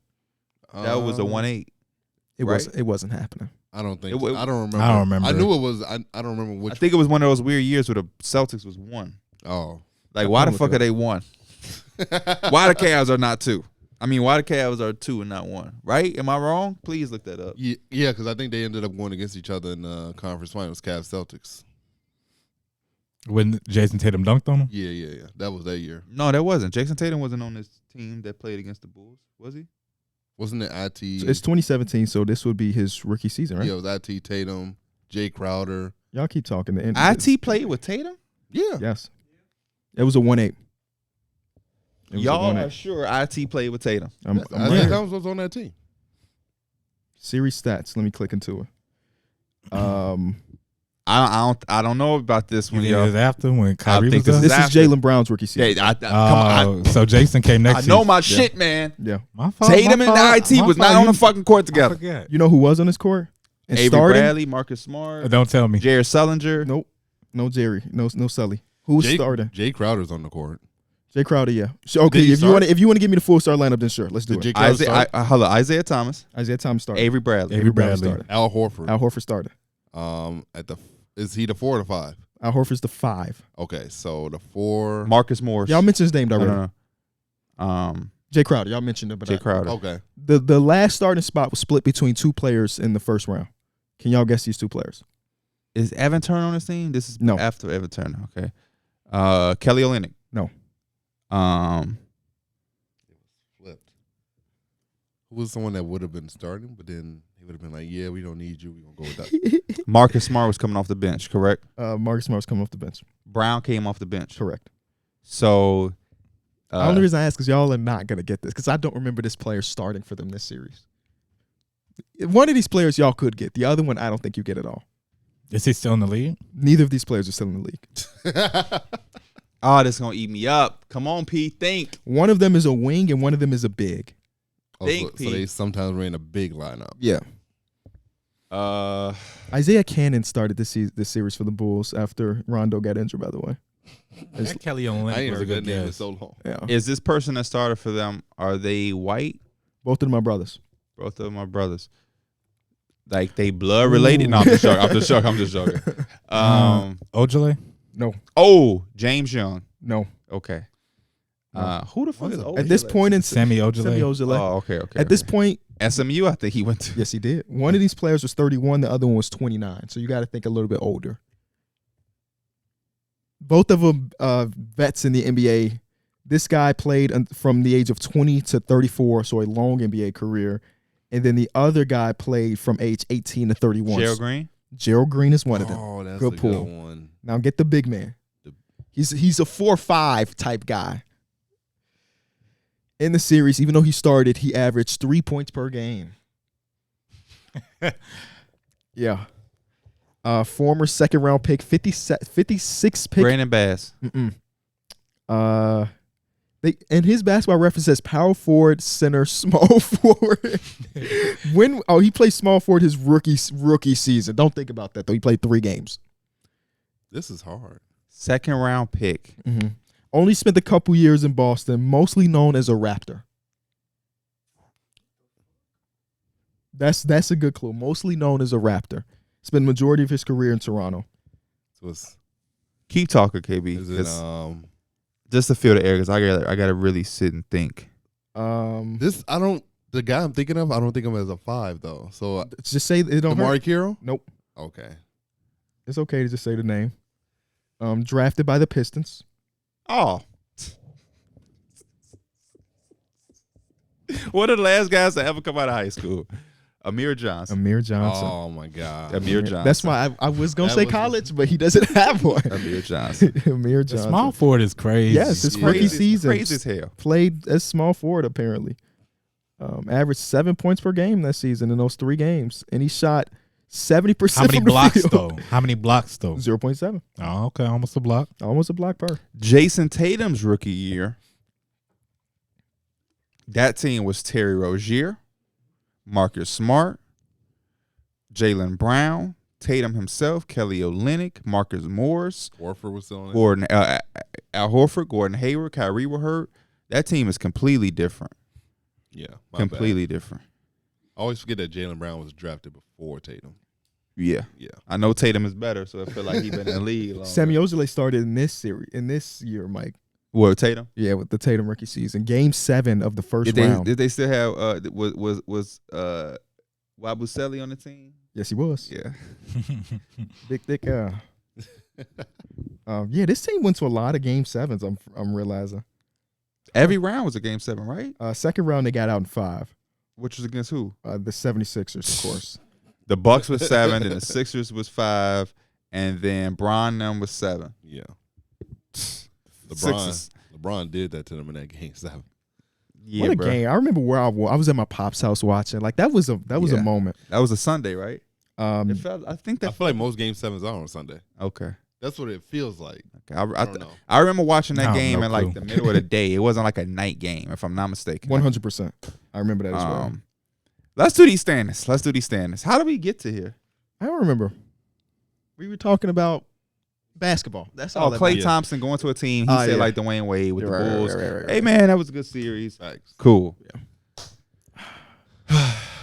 That was a 1-8. It Right. wasn't. It wasn't happening. I don't think. It wa- I don't remember. I don't remember. I knew it was. I don't remember I which. think it was one of those weird years where the Celtics was 1. Oh, Like, why the look fuck it are up. they 1? Why the Cavs are not 2? I mean, why the Cavs are 2 and not 1? Right? Am I wrong? Please look that up. yeah, because I think they ended up going against each other in the conference finals. Cavs Celtics. When Jason Tatum dunked on him? Yeah. That was that year. No, that wasn't. Jason Tatum wasn't on this team that played against the Bulls, was he? Wasn't it IT? It's 2017, so this would be his rookie season, right? Yeah, it was IT Tatum, Jay Crowder. Y'all keep talking. The end. IT played with Tatum? Yeah. Yes. It was a 1-8. It was a Y'all 1-8. are sure IT played with Tatum? I'm Isaiah right here. Thomas was on that team. Series stats. Let me click into it. I don't know about this one, It y'all. was after when Kyrie think was this there? This is Jalen Brown's rookie season. Yeah, come on. So Jason came I next know season. my shit, man. Yeah. My fault, Tatum my and fault, IT my was fault. not on the You- fucking court I together. forget. You know who was on this court? And Avery starting? Bradley, Marcus Smart, Don't tell me. Jared Sullinger. Nope. No Jerry. No Sully. Who was starting? Jay Crowder's on the court. Jay Crowder, yeah. So, okay, Did he if you start? want to give me the full start lineup, then sure, let's do Did Jay it. Crowder Isaiah, start? Isaiah Thomas, Isaiah Thomas started. Avery Bradley. Avery Bradley. started. Al Horford. Al Horford started. Is he the 4 or the 5? Al Horford's the 5. Okay, so the 4. Marcus Morris. Y'all mentioned his name I already. don't know. Jay Crowder. Y'all mentioned it, but Jay Crowder. Okay. the last starting spot was split between two players in the first round. Can y'all guess these two players? Is Evan Turner on this team? This is No. after Evan Turner. Okay. Kelly Olynyk. No. Flipped. Who was someone that would have been starting, but then he would have been like, yeah, we don't need you. We're going to go with that. Marcus Smart was coming off the bench, correct? Marcus Smart's coming off the bench. Brown came off the bench. Correct. So The only reason I ask is y'all are not gonna get this because I don't remember this player starting for them this series. One of these players y'all could get. The other one I don't think you get at all. Is he still in the league? Neither of these players are still in the league. Oh, this gonna eat me up. Come on, P. Think. One of them is a wing and one of them is a big. Think, so they sometimes ran a big lineup. Yeah. Uh, Isaiah Cannon started this series for the Bulls after Rondo got injured, by the way. That Kelly I Olynyk ain't was a heard that good name in guess. so long. Yeah. is this person that started for them? Are they white? Both of them are brothers. Both of them are brothers. Like they blood related? No, I'm just joking. I'm just joking. Ojale? No. Oh, James Young. No. Okay. No. Who the fuck is What's Ojale? At this point in Sammy Ojale? Sammy Ojale. Oh, okay. At this point, SMU, I think he went to. yes, he did. One of these players was 31. The other one was 29. So you got to think a little bit older. Both of them vets in the NBA. This guy played from the age of 20 to 34, so a long NBA career. And then the other guy played from age 18 to 31. Gerald Green. Gerald Green is one of them. Oh, that's Good a pull. good one. Now get the big man. He's a 4-5 type guy. In the series, even though he started, he averaged 3 points per game. Yeah. Former second round pick, 56 pick. Brandon Bass. And his basketball reference says power forward, center, small forward. He played small forward his rookie season. Don't think about that though. He played 3 games. This is hard. Second round pick. Mm-hmm. Only spent a couple years in Boston, mostly known as a Raptor. That's a good clue. Mostly known as a Raptor. Spent the majority of his career in Toronto. So it's Keep talking, KB. is it Just to feel the air, because I gotta really sit and think. this the guy I'm thinking of, I don't think of him as a 5 though. So Just say it don't Amari hurt. Kiro? Nope. Okay. It's okay to just say the name. Drafted by the Pistons. Oh. One of the last guys to ever come out of high school. Amir Johnson. Amir Johnson. Oh my God. Amir Johnson. That's why I was going to That say was- college, but he doesn't have one. Amir Johnson. Amir The Johnson. small forward is crazy. Yes, his rookie Crazy- season. Crazy as hell. Played as small forward, apparently. Averaged 7 points per game that season in those 3 games. And he shot 70% How many from the blocks field. though? How many blocks though? 0.7. Oh, okay, almost a block. Almost a block per. Jason Tatum's rookie year. That team was Terry Rozier, Marcus Smart, Jaylen Brown, Tatum himself, Kelly Olynyk, Marcus Morris, Warford was still on it. Gordon, Al Horford, Gordon Hayward, Kyrie were hurt. That team is completely different. Yeah. my Completely different. bad. I always forget that Jaylen Brown was drafted before Tatum. Yeah. Yeah. I know Tatum is better, so I feel like he's been in the league longer. Sammy Ojale started in this year, Mike. What, Tatum? Yeah, with the Tatum rookie season. Game 7 of the first Did round. they still have was Wabusele on the team? Yes, he was. Yeah. Big thick. Yeah, this team went to a lot of game 7s. I'm realizing. Every round was a game 7, right? Second round they got out in 5. Which was against who? The 76ers, of course. The Bucks was 7, and the Sixers was 5, and then Bron them was 7. Yeah. Sixers. LeBron did that to them in that game 7. Yeah, What a bro. game! I remember where I was at my pop's house watching. Like that was a Yeah. moment. That was a Sunday, right? It felt, I think I that. feel like most game 7s are on Sunday. Okay. That's what it feels like. Okay. I don't know. I remember watching that No, game no in like clue. the middle of the day. It wasn't like a night game, if I'm not mistaken. 100%. I remember that as well. Let's do these standings. How did we get to here? I don't remember. We were talking about basketball. That's all. Oh, that Klay matters. Thompson going to a team. He Oh, said yeah. like Dwayne Wade with Right, the right, Bulls. right. Hey man, that was a good series. Facts. Cool.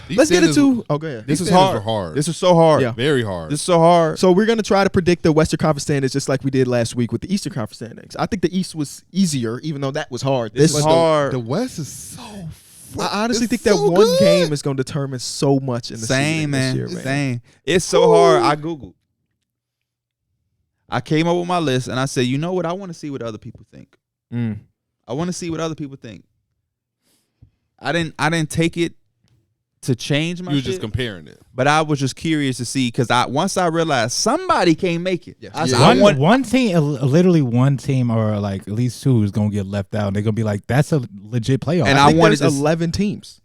These Let's get standings- into. Oh, go ahead. This these is standings hard. are hard. This is so hard. Yeah. Very hard. This is so hard. So we're gonna try to predict the Western Conference standings just like we did last week with the Eastern Conference standings. I think the East was easier, even though that was hard. This is But hard. The West is so. I honestly it's think that so one good. game is going to determine so much in the Same, season man. this year, man. Same. It's so hard. I Googled. I came up with my list and I said, you know what? I want to see what other people think. Mm. I want to see what other people think. I didn't take it to change my You were shit. just comparing it. But I was just curious to see because once I realized somebody can't make it. Yes. I, Yeah. I want One team, literally one team, or like at least two, is gonna get left out. And they're gonna be like, "That's a legit playoff." And I I think wanted there's to 11 teams.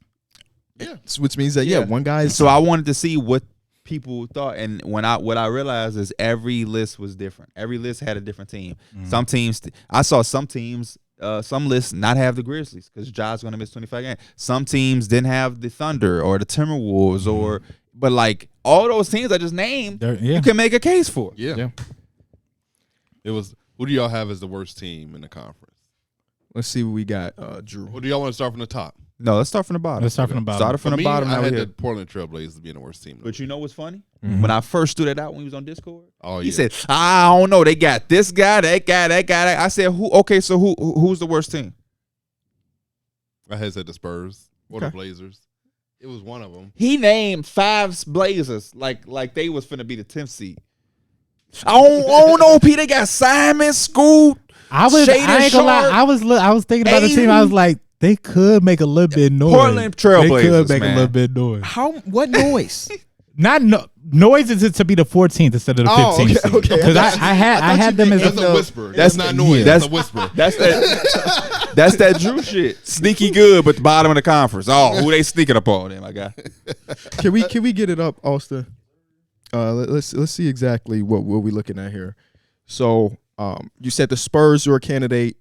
Yeah. Which means that one guy is. So I wanted to see what people thought, and what I realized is every list was different. Every list had a different team. Some teams, I saw some teams, some lists not have the Grizzlies because Ja's going to miss 25 games. Some teams didn't have the Thunder or the Timberwolves, but like all those teams I just named, you can make a case for. Yeah. It was. Who do y'all have as the worst team in the conference? Let's see what we got, Drew. Or do y'all want to start from the top? No, let's start from the bottom. Let's start from the bottom. Started from For the me, bottom. I Now had we the here. Portland Trailblazers being the worst team. But you know what's funny? Mhm. When I first threw that out when he was on Discord, he yeah. said, "I don't know. They got this guy, that guy, that guy." I said, "Who? Okay, so who's the worst team?" I had said the Spurs or the Okay. Blazers. It was one of them. He named 5 Blazers like they was finna be the 10th seed. I don't know, P. They got Simon, Scoot. I ain't Shaden gonna lie. Sharp, I was thinking about the team. I was like, they could make a little bit noise. Portland Trailblazers, They could make man. a little bit noise. What noise? Not noise is to be the 14th instead of the 15th. okay. Because I had them as That's a a whisper. That's- That's not noise. that's- That's a whisper. That's that. That's that Drew shit. Sneaky good, but the bottom of the conference. Oh, who they sneaking up on? Them, my guy. Can we get it up, Austin? Let's see exactly what we looking at here. So you said the Spurs were a candidate,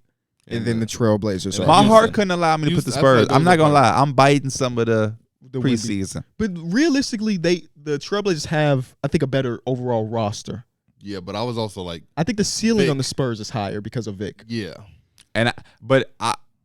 and then the Trailblazers. and are- My Houston. heart couldn't allow me to put the Houston, I Spurs. thought I'm those not gonna were lie. I'm biting some of the the Wemby. preseason. But realistically, the Trailblazers have, I think, a better overall roster. Yeah, but I was also like, I think the ceiling Vic. on the Spurs is higher because of Vic. yeah. But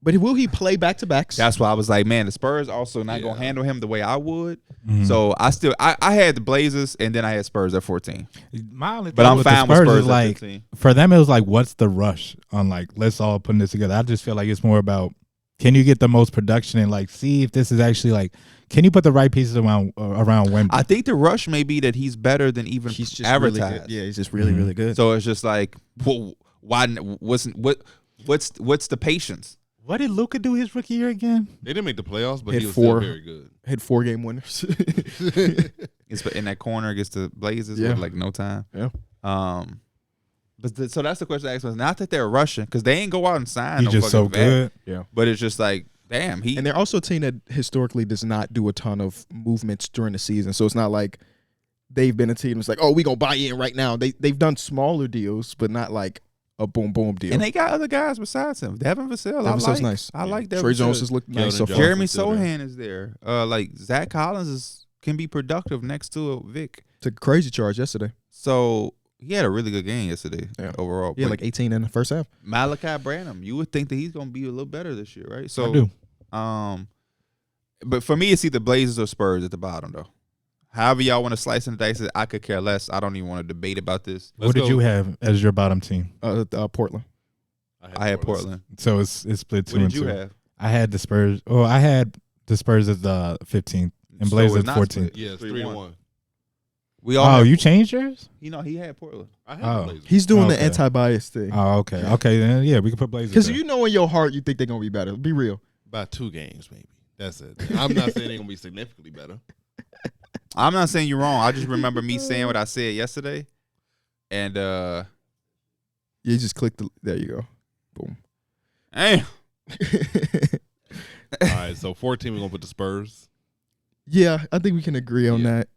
But will he play back to backs? that's why I was like, man, the Spurs also not gonna handle him the way I would. Mhm. So I had the Blazers and then I had Spurs at 14. My only But thing I'm with fine the with Spurs Spurs is at like 15. for them it was like, what's the rush on like let's all put this together? I just feel like it's more about can you get the most production and like see if this is actually like can you put the right pieces around Wemby? I think the rush may be that he's better than even He's just really advertised. good. Yeah, he's just really, really good. So it's just like, well, why? What's the patience? What did Luka do his rookie year again? They didn't make the playoffs, but Hit he was 4. still very good. Hit 4-game winners. It's in that corner against the Blazers Yeah. with like no time. Yeah. So that's the question I asked was not that they're rushing because they ain't go out and sign. He's no just so fucking vet. good. But it's just like, damn, he. And they're also a team that historically does not do a ton of movements during the season. So it's not like they've been a team that's like, oh, we going to buy in right now. They've done smaller deals, but not like a boom, boom deal. and they got other guys besides him. Devin Vassell, Devin Vassell's nice. I like Devin Trey Jones Vassell. has looked nice so Keldon far. Jeremy Johnson's still there. Sohan is there. Like Zach Collins can be productive next to a Vic. Took a crazy charge yesterday. So he had a really good game yesterday. Yeah. Overall. Yeah, But like 18 in the first half. Malachi Branham, you would think that he's gonna be a little better this year, right? So I do. But for me, it's either Blazers or Spurs at the bottom, though. However y'all want to slice and dice it, I could care less. I don't even want to debate about this. What did go. you have as your bottom team? Portland. I had Portland. So it's split 2 What and did you 2. have? I had the Spurs. Oh, I had the Spurs as the 15th and So Blazers it's not 14th. split. Yeah, it's 3-1. 3-1. We all. Oh, had- you changed yours? he had Portland. I had Oh. the Blazers. He's doing the Okay. anti-bias thing. Oh, okay. Okay, then yeah, we can put Blazers. Because there. you know in your heart you think they're going to be better. Be real. By 2 games, maybe. That's it. I'm not saying they're gonna be significantly better. I'm not saying you're wrong. I just remember me saying what I said yesterday, and You just click there you go. Boom. damn. All right, so 14 we're gonna put the Spurs. Yeah, I think we can agree on Yeah. that.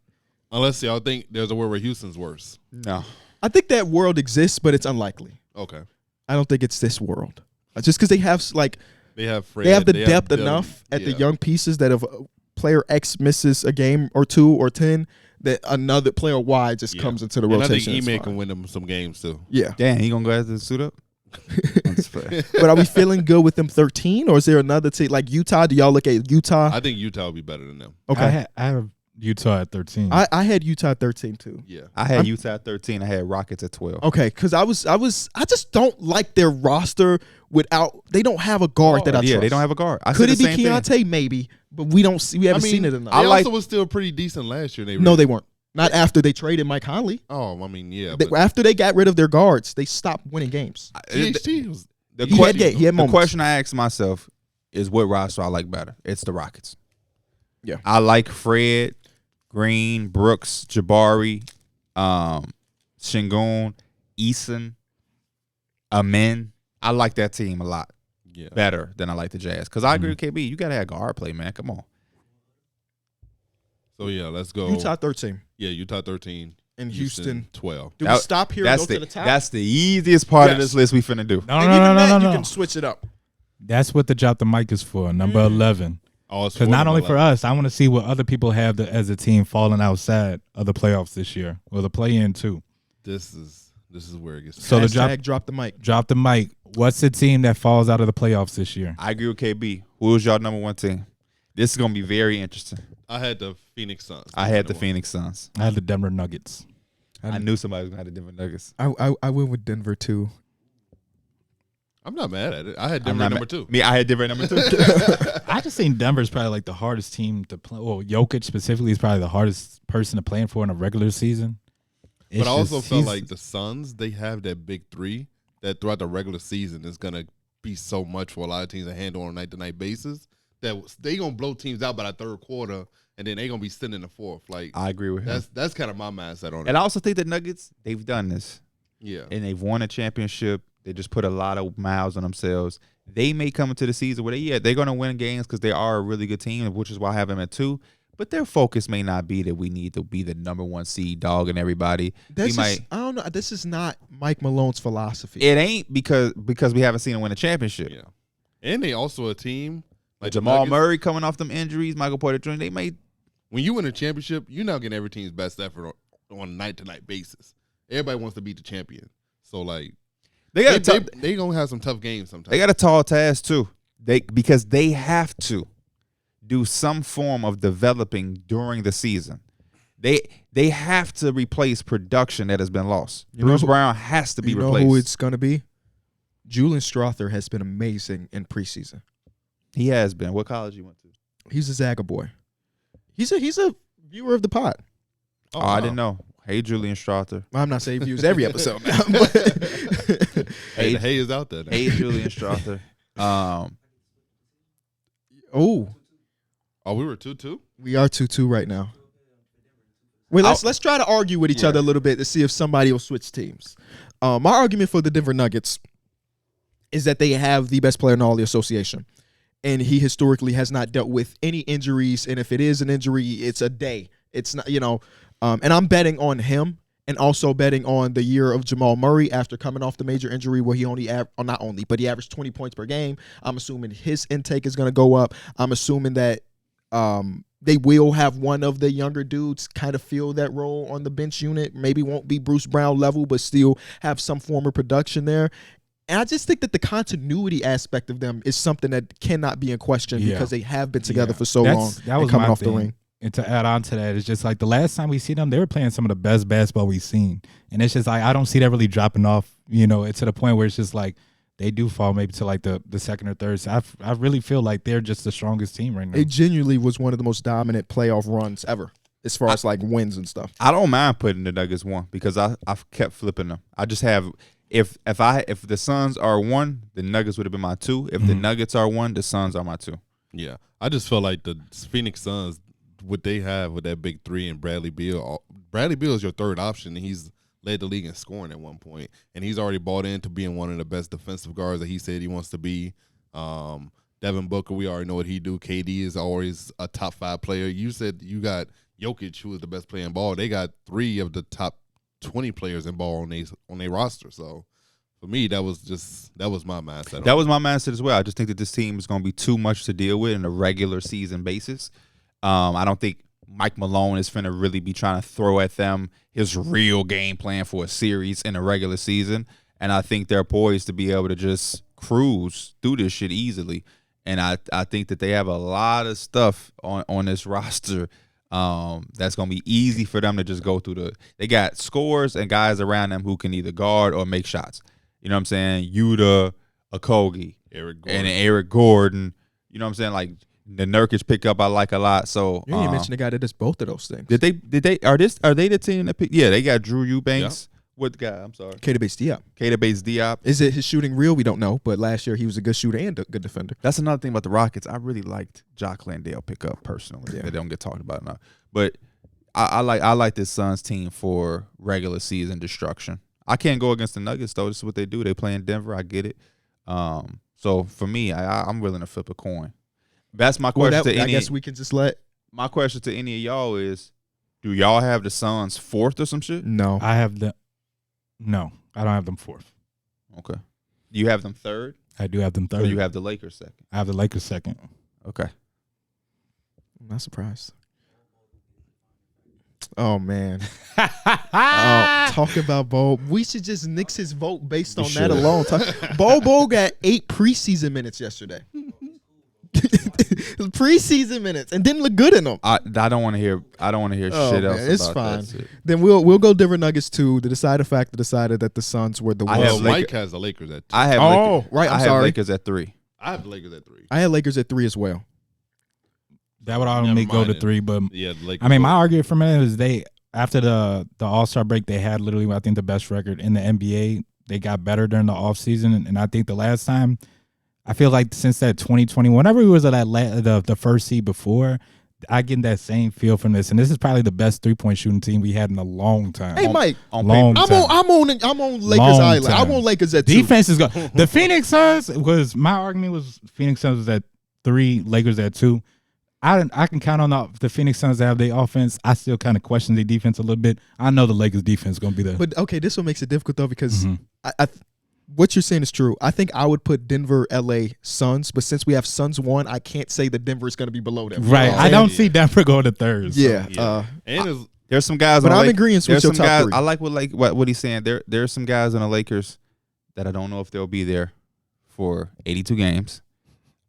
Unless y'all think there's a world where Houston's worse. No. I think that world exists, but it's unlikely. Okay. I don't think it's this world. Just because they have They have Fred, they have the depth Dylan. enough at the Yeah. young pieces that if player X misses a game or 2 or 10, that another player Y just Yeah. comes into the And I rotation. think It's Ime fine. can win them some games too. Yeah, Damn, he gonna go after the suit up? I'm just playing. but are we feeling good with them 13, or is there another team like Utah? Do y'all look at Utah? I think Utah will be better than them. Okay, I have Utah at 13. I had Utah 13 too. Yeah. I had Utah at 13. I had Rockets at 12. Okay, because I just don't like their roster without they don't have a guard that I yeah, trust. they don't have a guard. I Could said it the be same thing. Keontae? Maybe, but we haven't seen it enough. They like- also was still pretty decent last year. No, they weren't. Not after they traded Mike Conley. Oh, I mean, yeah. They- But after they got rid of their guards, they stopped winning games. THT was The He had the moments. question I asked myself is what roster I like better. It's the Rockets. Yeah. I like Fred, Green, Brooks, Jabari, Shingun, Eason, Amen. I like that team a lot better than I like the Jazz. Because I agree with KB. You got to have guard play, man. Come on. So, yeah, let's go. Utah 13. Yeah, Utah 13. And Houston 12. Do we stop here and go to the top? That's the easiest part of this list we finna do. No, and no, even no, that, no, no, you no. can switch it up. That's what the Drop the Mic is for, number 11. Oh, it's Because not only for 11. us, I want to see what other people have as a team falling outside of the playoffs this year, or the play-in too. This is where it gets. So the Hashtag drop the mic. Drop the Mic. What's the team that falls out of the playoffs this year? I agree with KB. Who is y'all number one team? This is gonna be very interesting. I had the Phoenix Suns. I had the Phoenix Suns. I had the Denver Nuggets. I knew somebody was gonna have the Denver Nuggets. I went with Denver too. I'm not mad at it. I had Denver number 2. Me, I had Denver number 2. I just think Denver's probably like the hardest team to play. Well, Jokic specifically is probably the hardest person to play for in a regular season. But I also felt like the Suns, they have that big 3 that throughout the regular season is going to be so much for a lot of teams to handle on a night-to-night basis that they going to blow teams out by the third quarter, and then they going to be sitting in the fourth. Like I agree with him. that's kind of my mindset on it. And I also think the Nuggets, they've done this. Yeah. And they've won a championship. They just put a lot of miles on themselves. They may come into the season where they're going to win games because they are a really good team, which is why I have them at 2. But their focus may not be that we need to be the number 1 seed dog and everybody. I don't know. This is not Mike Malone's philosophy. It ain't because we haven't seen him win a championship. Yeah. And they also a team like Jamal Nuggets, Murray coming off them injuries, Michael Porter Jr. They may. when you win a championship, you're not getting every team's best effort on a night-to-night basis. Everybody wants to beat the champion. So, like, They got they going to have some tough games sometimes. They got a tall task too. Because they have to do some form of developing during the season. They have to replace production that has been lost. Bruce Brown has to be replaced. You know who it's going to be? Julian Strother has been amazing in preseason. He has been. What college you went to? He's a Zaga boy. He's a viewer of the pod. Oh, I didn't know. Hey, Julian Strother. I'm not saying he views every episode now. But Hey, the hay is out there. Hey, Julian Strother. Oh, we were 2-2? we are 2-2 right now. Wait, let's try to argue with each other a little bit to see if somebody will switch teams. My argument for the Denver Nuggets is that they have the best player in all the association. And he historically has not dealt with any injuries. And if it is an injury, it's a day. It's not, and I'm betting on him and also betting on the year of Jamal Murray after coming off the major injury where he he averaged 20 points per game. I'm assuming his intake is going to go up. I'm assuming that they will have one of the younger dudes kind of fill that role on the bench unit. Maybe won't be Bruce Brown level, but still have some form of production there. And I just think that the continuity aspect of them is something that cannot be in question because they have been together for so long. That was coming my off the thing. ring. And to add on to that, it's just like the last time we see them, they were playing some of the best basketball we've seen. And it's just like I don't see that really dropping off, it's to the point where it's just like they do fall maybe to like the second or third. So I really feel like they're just the strongest team right now. It genuinely was one of the most dominant playoff runs ever as far as like wins and stuff. I don't mind putting the Nuggets 1 because I've kept flipping them. I just have if the Suns are 1, the Nuggets would have been my 2. If the Nuggets are 1, the Suns are my 2. Yeah. I just felt like the Phoenix Suns, what they have with that big 3 and Bradley Beal. Bradley Beal is your third option, and he's led the league in scoring at one point. And he's already bought into being one of the best defensive guards that he said he wants to be. Devin Booker, we already know what he do. KD is always a top 5 player. You said you got Jokic, who is the best player in ball. They got 3 of the top 20 players in ball on their roster. So for me, that was my mindset. That was my mindset as well. I just think that this team is going to be too much to deal with on a regular season basis. I don't think Mike Malone is finna really be trying to throw at them his real game plan for a series in a regular season. And I think they're poised to be able to just cruise through this shit easily. And I think that they have a lot of stuff on this roster that's going to be easy for them to just go through. They got scores and guys around them who can either guard or make shots. You know what I'm saying? Yuta, Okogie, Eric Gordon. You know what I'm saying? Like the Nurkic pickup I like a lot. So You didn't mention the guy that does both of those things. Are they the team that picked? Yeah, they got Drew Eubanks, What guy? I'm sorry. K-Base Diop. K-Base Diop. Is it his shooting real? We don't know. But last year he was a good shooter and a good defender. That's another thing about the Rockets. I really liked Jock Landale pickup personally. Yeah. They don't get talked about enough. But I like this Suns team for regular season destruction. I can't go against the Nuggets though. This is what they do. They play in Denver. I get it. So for me, I'm willing to flip a coin. That's my question to any. I guess we can just let. My question to any of y'all is, do y'all have the Suns fourth or some shit? No. I have the. No, I don't have them fourth. Okay. Do you have them third? I do have them third. Or you have the Lakers second? I have the Lakers second. Okay. I'm not surprised. Oh, man. Talk about Bo. We should just nix his vote based on that alone. Bo got 8 preseason minutes yesterday. Preseason minutes and didn't look good in them. I don't want to hear. I don't want to hear shit else. It's about fine. that. Then we'll go Denver Nuggets 2. The decided factor decided that the Suns were the I worst. have Mike has the Lakers at 2. I have. Right. I I'm have sorry. Lakers at 3. I have the Lakers at 3. I had Lakers at 3 as well. That would only go to 3, but Yeah, the Lakers. I mean, my argument for a minute is they after the All-Star break, they had literally I think the best record in the NBA. They got better during the offseason, and I think the last time I feel like since that 2020, whenever we was at that the first seed before, I get that same feel from this, and this is probably the best 3-point shooting team we had in a long time. Hey, Mike. On Long paper. time. I'm on Lakers Long Island. time. I'm on Lakers at 2. Defense is good. The Phoenix Suns was my argument was Phoenix Suns was at 3, Lakers at 2. I can count on the Phoenix Suns to have their offense. I still kind of question their defense a little bit. I know the Lakers defense is going to be there. But okay, this one makes it difficult though because what you're saying is true. I think I would put Denver, LA, Suns, but since we have Suns 1, I can't say that Denver is going to be below them. Right. I don't see Denver going to third. So. Yeah. and There's some guys. But on I'm the agreeing with your some top guys, 3. I like what he's saying. There's some guys on the Lakers that I don't know if they'll be there for 82 games.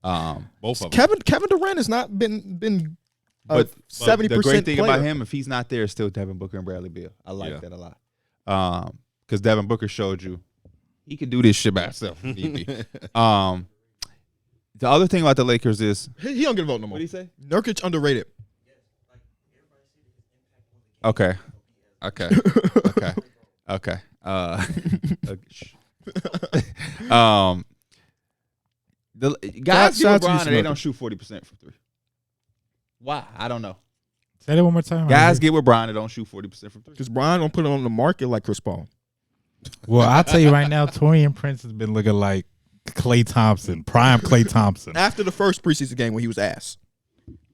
both of them. Kevin Durant has not been But 70% the great thing player. about him, if he's not there, is still Devin Booker and Bradley Beal. I like Yeah. that a lot. Because Devin Booker showed you he can do this shit by himself. if need be. The other thing about the Lakers is He don't get a vote no more. what do you say? Nurkic underrated. Okay. Okay. The guys Shout out get to you, with Bron and they Snooki. don't shoot 40% from 3. Why? I don't know. Say that one more time. Guys get with Bron and don't shoot 40% from 3. Because Brian don't put it on the market like Chris Paul. Well, I'll tell you right now, Torian Prince has been looking like Klay Thompson, prime Klay Thompson. After the first preseason game when he was ass.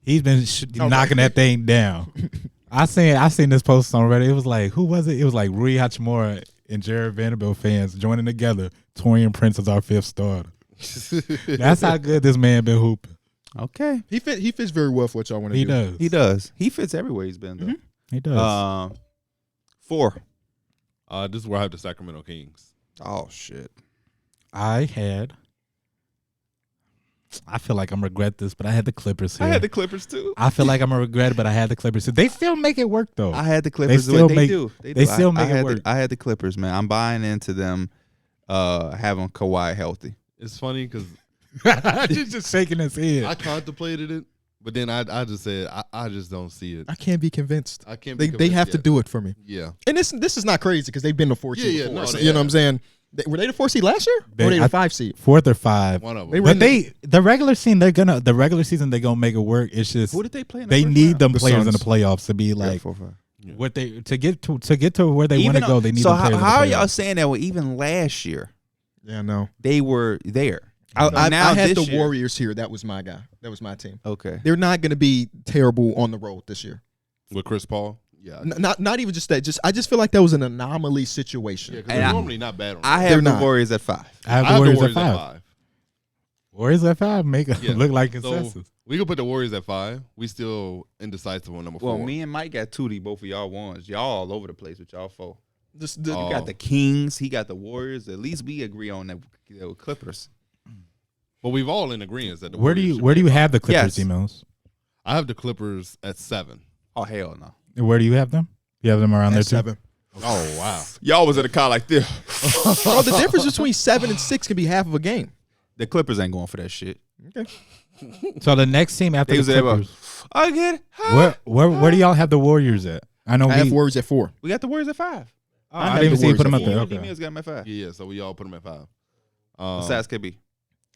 He's been knocking that thing down. I seen this post on Reddit. It was like, who was it? It was like Rui Hachimura and Jared Vanderbilt fans joining together. Torian Prince is our 5th starter. That's how good this man been hooping. Okay. He fits very well for what y'all want to do. He does. He does. He fits everywhere he's been, though. He does. 4. This is where I have the Sacramento Kings. Oh, shit. I feel like I'm regret this, but I had the Clippers here. I had the Clippers, too. I feel like I'm a regret, but I had the Clippers. They still make it work though. I had the Clippers. They still They make- do. they still make it work. I had the Clippers, man. I'm buying into them having Kawhi healthy. It's funny because He's just shaking his head. I contemplated it, but then I just said I just don't see it. I can't be convinced. I can't. They Be have to do it for me. Yeah. And this is not crazy because they've been the 4 seed Yeah, before. no, So, they you know what have. I'm saying? Were they the 4 seed last year? Or were they the 5 seed? 4th or 5. One of They them. were But the regular season they're gonna make it work. It's just Who did they play in the they first need round? them The players in Suns. the playoffs to be like 4, 5. what they to get to where they want to go. They need so them players. in the how are y'all playoffs. saying that? Well, even last year Yeah, no. they were there. I Now had this the year- Warriors here. That was my guy. That was my team. Okay. They're not going to be terrible on the road this year. With Chris Paul. Yeah. Not even just that. I just feel like that was an anomaly situation. Yeah, because And they're I- normally not bad on I that. have the not. Warriors at 5. I have I the have Warriors, the at Warriors 5. at 5. Warriors at 5 make it Yeah. look like So consensus. we could put the Warriors at 5. We still indecisive on number 4. Well, me and Mike got 2. Both of y'all ones. Y'all all over the place with y'all 4. The, You got the Kings. He got the Warriors. At least we agree on that with Clippers. But we've all in agreement that the Where do Warriors you should where be do you at 5. have the Clippers Yes. emails? I have the Clippers at 7. Oh hell no. Where do you have them? You have them around there at too. 7. Oh wow. Y'all was in a car like this. Bro, the difference between 7 and 6 can be half of a game. The Clippers ain't going for that shit. Okay. So the next team after They the was there. Clippers, I get it. where do y'all have the Warriors at? I know I have Warriors at 4. We got the Warriors at 5. I have didn't even the see you Warriors put him at up there. You Okay. and D-Mills got him at 5. Yeah, so we all put them at 5. Besides KB.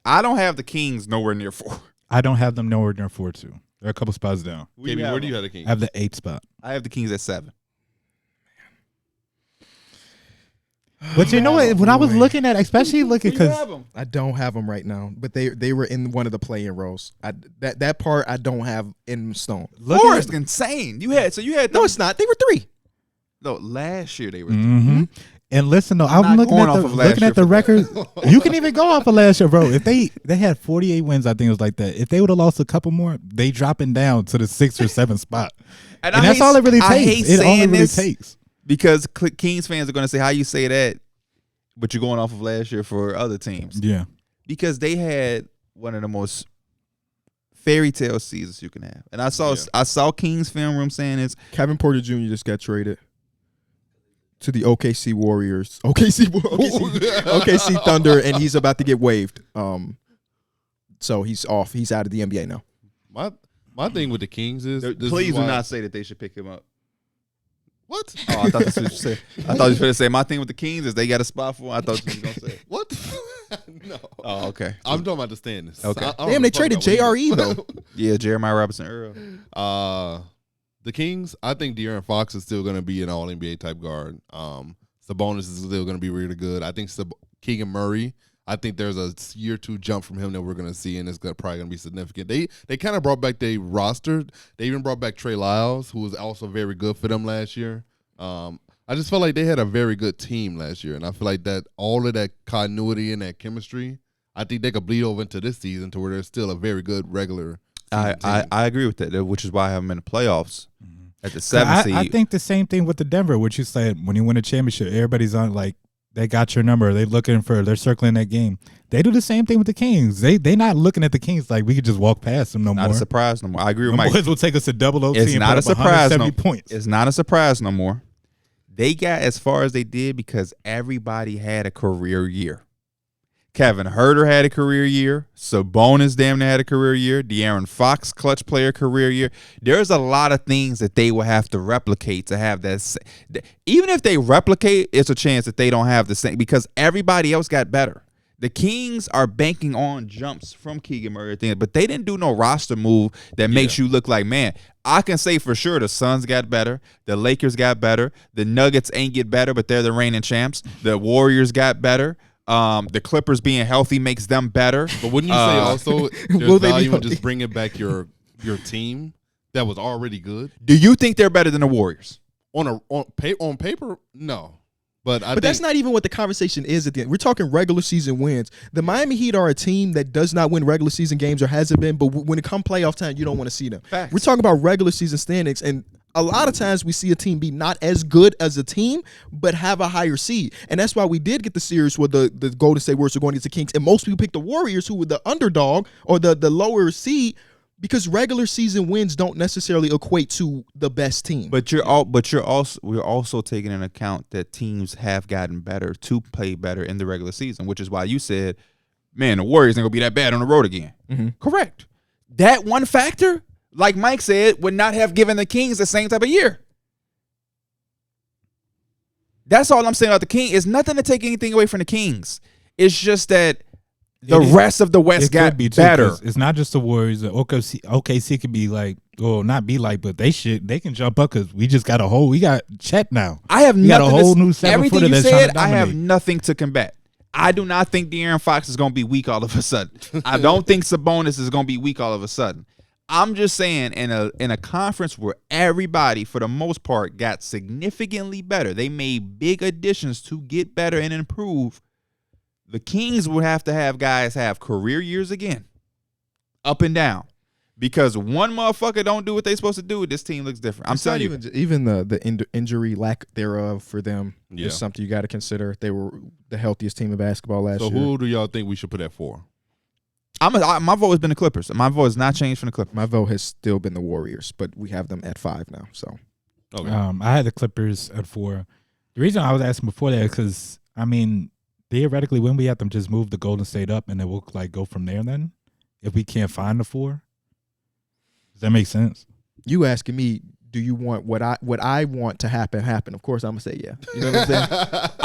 I don't have the Kings nowhere near 4. I don't have them nowhere near 4 2. They're a couple spots down. KB, where do you have the Kings? I have the 8th spot. I have the Kings at 7. But you know what? When I was boy. looking at, especially looking because I don't have them right now, but they were in one of the play-in roles. That part I don't have in stone. 4 is insane. You had No, it's not. They were 3. No, last year they were. And listen though, I'm I'm not looking going at off of last looking year at the for that. records. You can even go off of last year, bro. If they had 48 wins, I think it was like that. If they would have lost a couple more, they dropping down to the 6th or 7th spot. And that's all it really takes. I hate It all saying it really this takes. because Kings fans are going to say, "How you say that?" But you're going off of last year for other teams. Yeah. Because they had one of the most fairy tale seasons you can have. And I saw Kings film room saying this. Kevin Porter Jr. just got traded to the OKC Warriors. OKC Thunder, and he's about to get waived. So he's off. He's out of the NBA now. My thing with the Kings is Please do not say that they should pick him up. What? Oh, I thought that's what you said. I thought you were going to say my thing with the Kings is they got a spot for him. I thought you were going to say. What? No. Oh, okay. I'm talking about the standings. Okay. I don't Damn, know they traded about what JRE though. Yeah, Jeremiah Robinson Earl. The Kings, I think De'Aaron Fox is still going to be an All-NBA type guard. Sabonis is still going to be really good. I think Keegan Murray, I think there's a year or 2 jump from him that we're going to see, and it's probably going to be significant. They kind of brought back their roster. They even brought back Trey Lyles, who was also very good for them last year. I just felt like they had a very good team last year, and I feel like that all of that continuity and that chemistry, I think they could bleed over into this season to where they're still a very good regular team. I agree with that, which is why I have them in the playoffs at the 7th seed. I think the same thing with the Denver, which you said when you win a championship, everybody's on like they got your number. They're circling that game. They do the same thing with the Kings. They not looking at the Kings like we could just walk past them no more. Not a surprise no more. I agree with The Mike. boys will take us to double OT It's and not put a up surprise. 170 points. It's not a surprise no more. They got as far as they did because everybody had a career year. Kevin Huerter had a career year. Sabonis damn near had a career year. De'Aaron Fox, clutch player, career year. There's a lot of things that they will have to replicate to have that. Even if they replicate, it's a chance that they don't have the same because everybody else got better. The Kings are banking on jumps from Keegan Murray, but they didn't do no roster move that makes you look like, man, I can say for sure the Suns got better, the Lakers got better, the Nuggets ain't get better, but they're the reigning champs. The Warriors got better. The Clippers being healthy makes them better. But wouldn't you say also there's value in just bringing back your team that was already good? Do you think they're better than the Warriors? On paper, no. But that's not even what the conversation is at the end. We're talking regular season wins. The Miami Heat are a team that does not win regular season games or hasn't been, but when it comes playoff time, you don't want to see them. Facts. We're talking about regular season standings, and a lot of times we see a team be not as good as a team, but have a higher seed. And that's why we did get the series where the Golden State Warriors are going against the Kings, and most people picked the Warriors, who were the underdog or the lower seed, because regular season wins don't necessarily equate to the best team. We're also taking into account that teams have gotten better to play better in the regular season, which is why you said, man, the Warriors ain't gonna be that bad on the road again. Mm-hmm. Correct. That one factor, like Mike said, would not have given the Kings the same type of year. That's all I'm saying about the Kings. It's nothing to take anything away from the Kings. It's just that the rest of the West got better. It's not just the Warriors. OKC could be like, well, not be like, but they can jump up because we got Chet now. I have got a whole new 7-footer everything you that's trying said. to I have dominate. nothing to combat. I do not think De'Aaron Fox is going to be weak all of a sudden. I don't think Sabonis is going to be weak all of a sudden. I'm just saying in a conference where everybody, for the most part, got significantly better. They made big additions to get better and improve. The Kings would have to have guys have career years again, up and down, because one motherfucker don't do what they supposed to do. This team looks different. I'm telling you, even the injury lack thereof for them Yeah. is something you got to consider. They were the healthiest team in basketball last So year. who do y'all think we should put at 4? my vote has been the Clippers. My vote has not changed from the Clippers. My vote has still been the Warriors, but we have them at 5 now. So Okay. I had the Clippers at 4. The reason I was asking before that is because, I mean, theoretically, when we have them just move the Golden State up and then we'll like go from there then, if we can't find the 4. Does that make sense? you asking me, do you want what I want to happen? Of course, I'm gonna say yeah. You know what I'm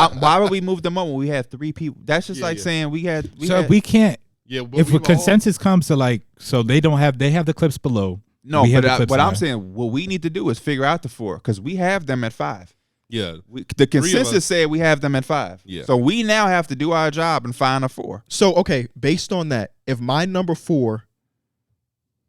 saying? Why would we move them up when we had 3 people? That's just saying we had. We can't. Yeah, but If a consensus comes to like, so they have the clips below. No, we have the but clips what I'm higher. saying, what we need to do is figure out the 4 because we have them at 5. Yeah. The consensus said we have them at 5. Yeah. So we now have to do our job and find a 4. So okay, based on that, if my number 4,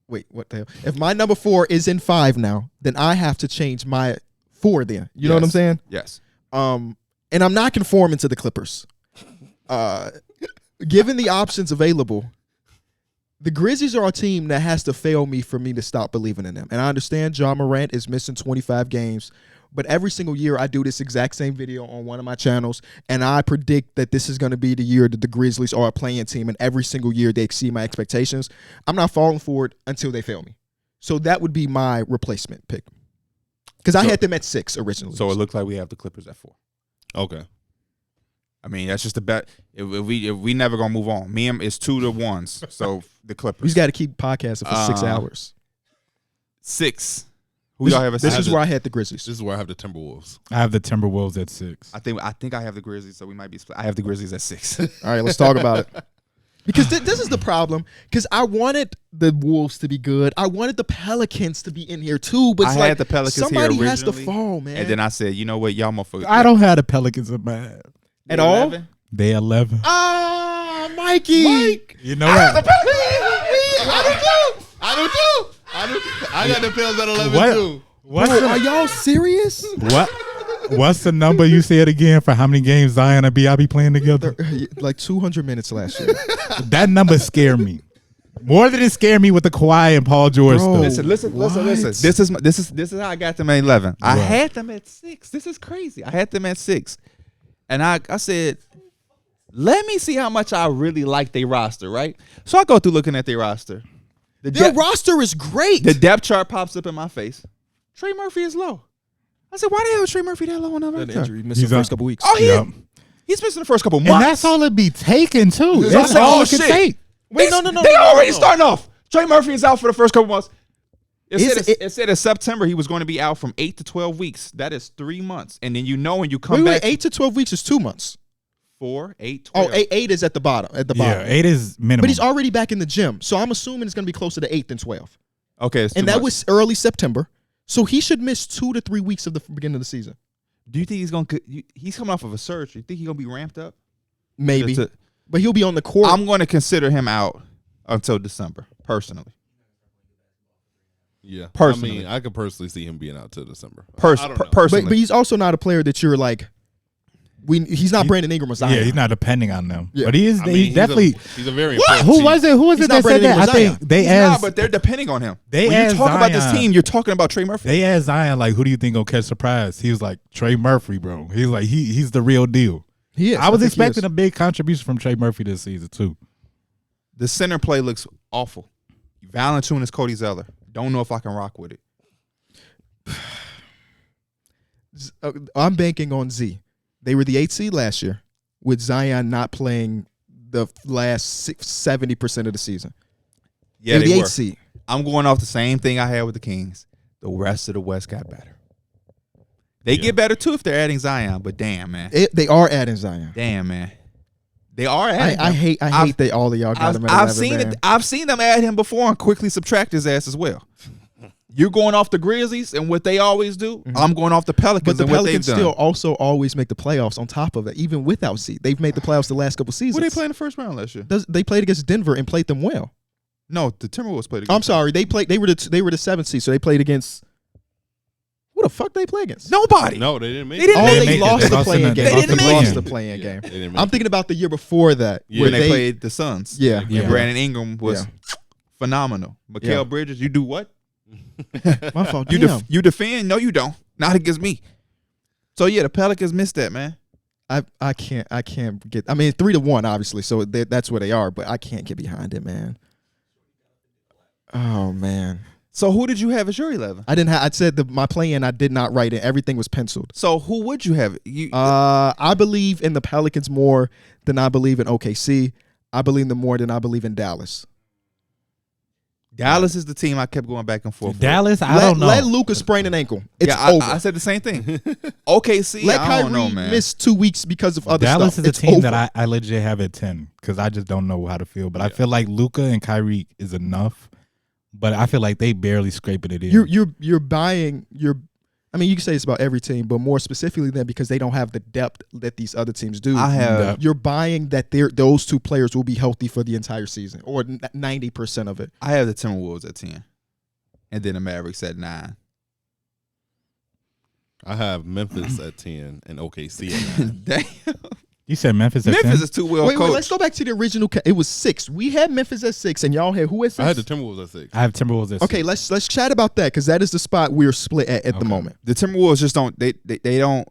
wait, what the hell? If my number 4 is in 5 now, then I have to change my 4. Then you know what I'm saying? Yes. And I'm not conforming to the Clippers. Given the options available, the Grizzlies are a team that has to fail me for me to stop believing in them. And I understand Ja Morant is missing 25 games, but every single year I do this exact same video on one of my channels, and I predict that this is going to be the year that the Grizzlies are a playing team, and every single year they exceed my expectations. I'm not falling for it until they fail me. So that would be my replacement pick. Because I had them at 6 originally. So it looks like we have the Clippers at 4. Okay. I mean, that's just a bet. If we never gonna move on, me and it's 2-1. So the Clippers. He's got to keep podcasting for 6 hours. 6. Who y'all have at 6? This is where I had the Grizzlies. This is where I have the Timberwolves. I have the Timberwolves at 6. I think I have the Grizzlies, so we might be split. I have the Grizzlies at 6. All right, let's talk about it. Because this is the problem. Because I wanted the Wolves to be good. I wanted the Pelicans to be in here too. But it's I like had the Pelicans here somebody has to originally, fall, man. And then I said, you know what, y'all motherfuckers. I don't have the Pelicans in my head. At all? 11? They 11. Ah, Mikey. You know what? I got the Pels at 11 What? too. What's Bro, the, are y'all serious? What's the number you said again for how many games Zion and B.I. be playing together? Like 200 minutes last year. That number scared me. More than it scared me with the Kawhi and Paul George Bro. stuff. Listen. What? This is how I got them at 11. I Right. had them at 6. This is crazy. I had them at 6, and I said, let me see how much I really like their roster. Right. So I go through looking at their roster. Their roster is great. The depth chart pops up in my face. Trey Murphy is low. I said, why the hell is Trey Murphy that low on that That depth chart? injury missed the first couple weeks. Oh, Yep. he's missing the first couple months. And that's all it be taken too. So I That's said, all oh, it can shit. take. Wait, no. They already starting off. Trey Murphy is out for the first couple months. It It said in September he was going to be out from 8 to 12 weeks. That is 3 months. And then when you come wait, back. 8 to 12 weeks is 2 months. 4, 8, 12. Oh, 8 is at the bottom. Yeah, 8 is minimum. But he's already back in the gym. So I'm assuming it's going to be closer to 8 than 12. Okay. It's 2 And that months. was early September. So he should miss 2 to 3 weeks of the beginning of the season. Do you think he's coming off of a surgery? You think he's going to be ramped up? Maybe. Just But he'll be on the court. I'm going to consider him out until December, personally. Yeah. Personally. I mean, I could personally see him being out till December. Personally. but he's also not a player that you're like, he's not Brandon Ingram or Zion. Yeah, he's not depending on them. Yeah. But he is. I mean, he's definitely. He's a very What? important Who piece. was it? Who was He's it not that said Brandon that? I Ingram, think Zion. they He's asked. not, but they're depending on him. They when you asked talk about this Zion. team, you're talking about Trey Murphy. They asked Zion like, "Who do you think gonna catch surprise?" He was like, "Trey Murphy, bro." He's like, he's the real deal. He is. I was think he expecting is. a big contribution from Trey Murphy this season too. The center play looks awful. Valanciunas, Cody Zeller. Don't know if I can rock with it. I'm banking on Z. They were the 8th seed last year with Zion not playing the last 70% of the season. Yeah, they they were the were. 8th seed. I'm going off the same thing I had with the Kings. The rest of the West got better. They get better too if they're adding Zion, but damn, man. They are adding Zion. Damn, man. They are adding I him. hate that all of y'all got him at 11, I've seen man. it. I've seen them add him before and quickly subtract his ass as well. You're going off the Grizzlies and what they always do. I'm going off the Pelicans But the and what they've Pelicans done. still also always make the playoffs on top of that, even without Z. They've made the playoffs the last couple seasons. Who they play in the first round last year? They played against Denver and played them well. No, the Timberwolves played against I'm sorry, they were the 7th seed, so they played against who the fuck they play against? Nobody. No, they didn't make They it. didn't Oh, make they it. lost They the lost playing in the- game. they didn't make lost it. the playing Yeah, game. they didn't make I'm it. thinking about the year before that. Yeah, where When they played the Suns. Yeah. And Yeah. Brandon Ingram was Yeah. phenomenal. Mikal Yeah. Bridges, you do what? My fault. You Damn. you defend? No, you don't. Not against me. So yeah, the Pelicans missed that, man. I can't get. I mean, 3-1, obviously. So that's where they are, but I can't get behind it, man. Oh man, So who did you have as your 11? I didn't have. I said my play-in. I did not write it. Everything was penciled. So who would you have? You I believe in the Pelicans more than I believe in OKC. I believe in them more than I believe in Dallas. Dallas is the team I kept going back and forth with. Dallas, I don't know. Let Luka sprain an ankle. It's Yeah, over. I said the same thing. OKC, Let I don't know, Kyrie man. miss 2 weeks because of other Dallas stuff. is a It's team over. that I legit have at 10 because I just don't know how to feel. But I feel like Luka and Kyrie is enough. But I feel like they barely scraping it in. You're buying I mean, you can say it's about every team, but more specifically then because they don't have the depth that these other teams do. You're buying that those two players will be healthy for the entire season or 90% of it. I have the Timberwolves at 10. And then the Mavericks at 9. I have Memphis at 10 and OKC at 9. Damn. You said Memphis at 10? Memphis is too well Wait, coached. let's go back to the original. It was 6. We had Memphis at 6, and y'all had who at 6? I had the Timberwolves at 6. I have Timberwolves at 6. Okay, let's chat about that because that is the spot we're split at the moment. The Timberwolves just don't they don't,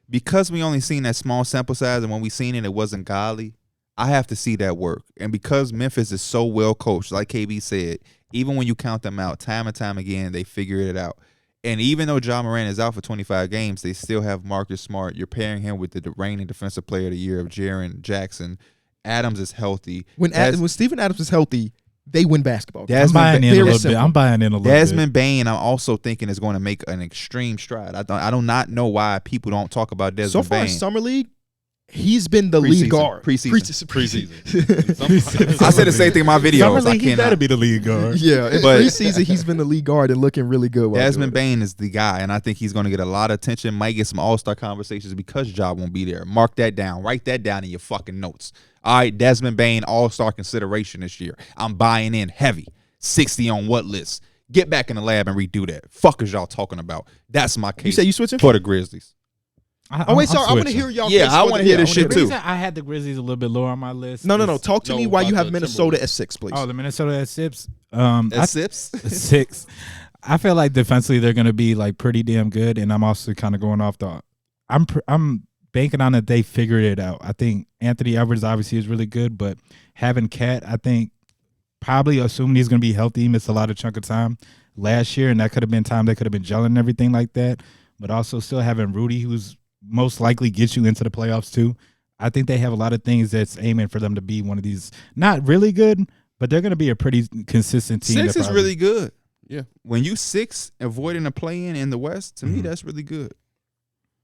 because we only seen that small sample size, and when we seen it wasn't godly. I have to see that work. And because Memphis is so well coached, like KB said, even when you count them out time and time again, they figure it out. And even though Ja Morant is out for 25 games, they still have Marcus Smart. You're pairing him with the reigning defensive player of the year of Jaren Jackson. Adams is healthy. When Steven Adams is healthy, they win basketball. I'm buying in a little bit. Desmond Bane, I'm also thinking is going to make an extreme stride. I do not know why people don't talk about Desmond So far, Bane. Summer League, he's been the lead guard. Preseason. I said the same thing in my videos. Summer League, he better be the lead guard. Yeah, in But- preseason, he's been the lead guard and looking really good. Desmond Bane is the guy, and I think he's going to get a lot of attention. Might get some all-star conversations because Ja won't be there. Mark that down. Write that down in your fucking notes. All right, Desmond Bane, all-star consideration this year. I'm buying in heavy. 60 on what list? Get back in the lab and redo that. Fuck is y'all talking about? That's my case. You say you switching? for the Grizzlies. Oh wait, sorry. I want to hear y'all. Yeah, case I for wanna the- hear this I shit wanna too. hear- I had the Grizzlies a little bit lower on my list. No. Talk to me why you about have the Minnesota Timberwolves. at 6, please. Oh, the Minnesota at 6. Sips? 6. I feel like defensively they're going to be like pretty damn good, and I'm also kind of going off the. I'm banking on that they figured it out. I think Anthony Edwards obviously is really good, but having Cat, I think probably assuming he's going to be healthy, he missed a lot of chunk of time last year, and that could have been time they could have been gelling and everything like that. But also still having Rudy, who's most likely gets you into the playoffs too. I think they have a lot of things that's aiming for them to be one of these, not really good, but they're going to be a pretty consistent team. 6 is really good. Yeah. When you 6 avoiding a play-in in the West, to me that's really good.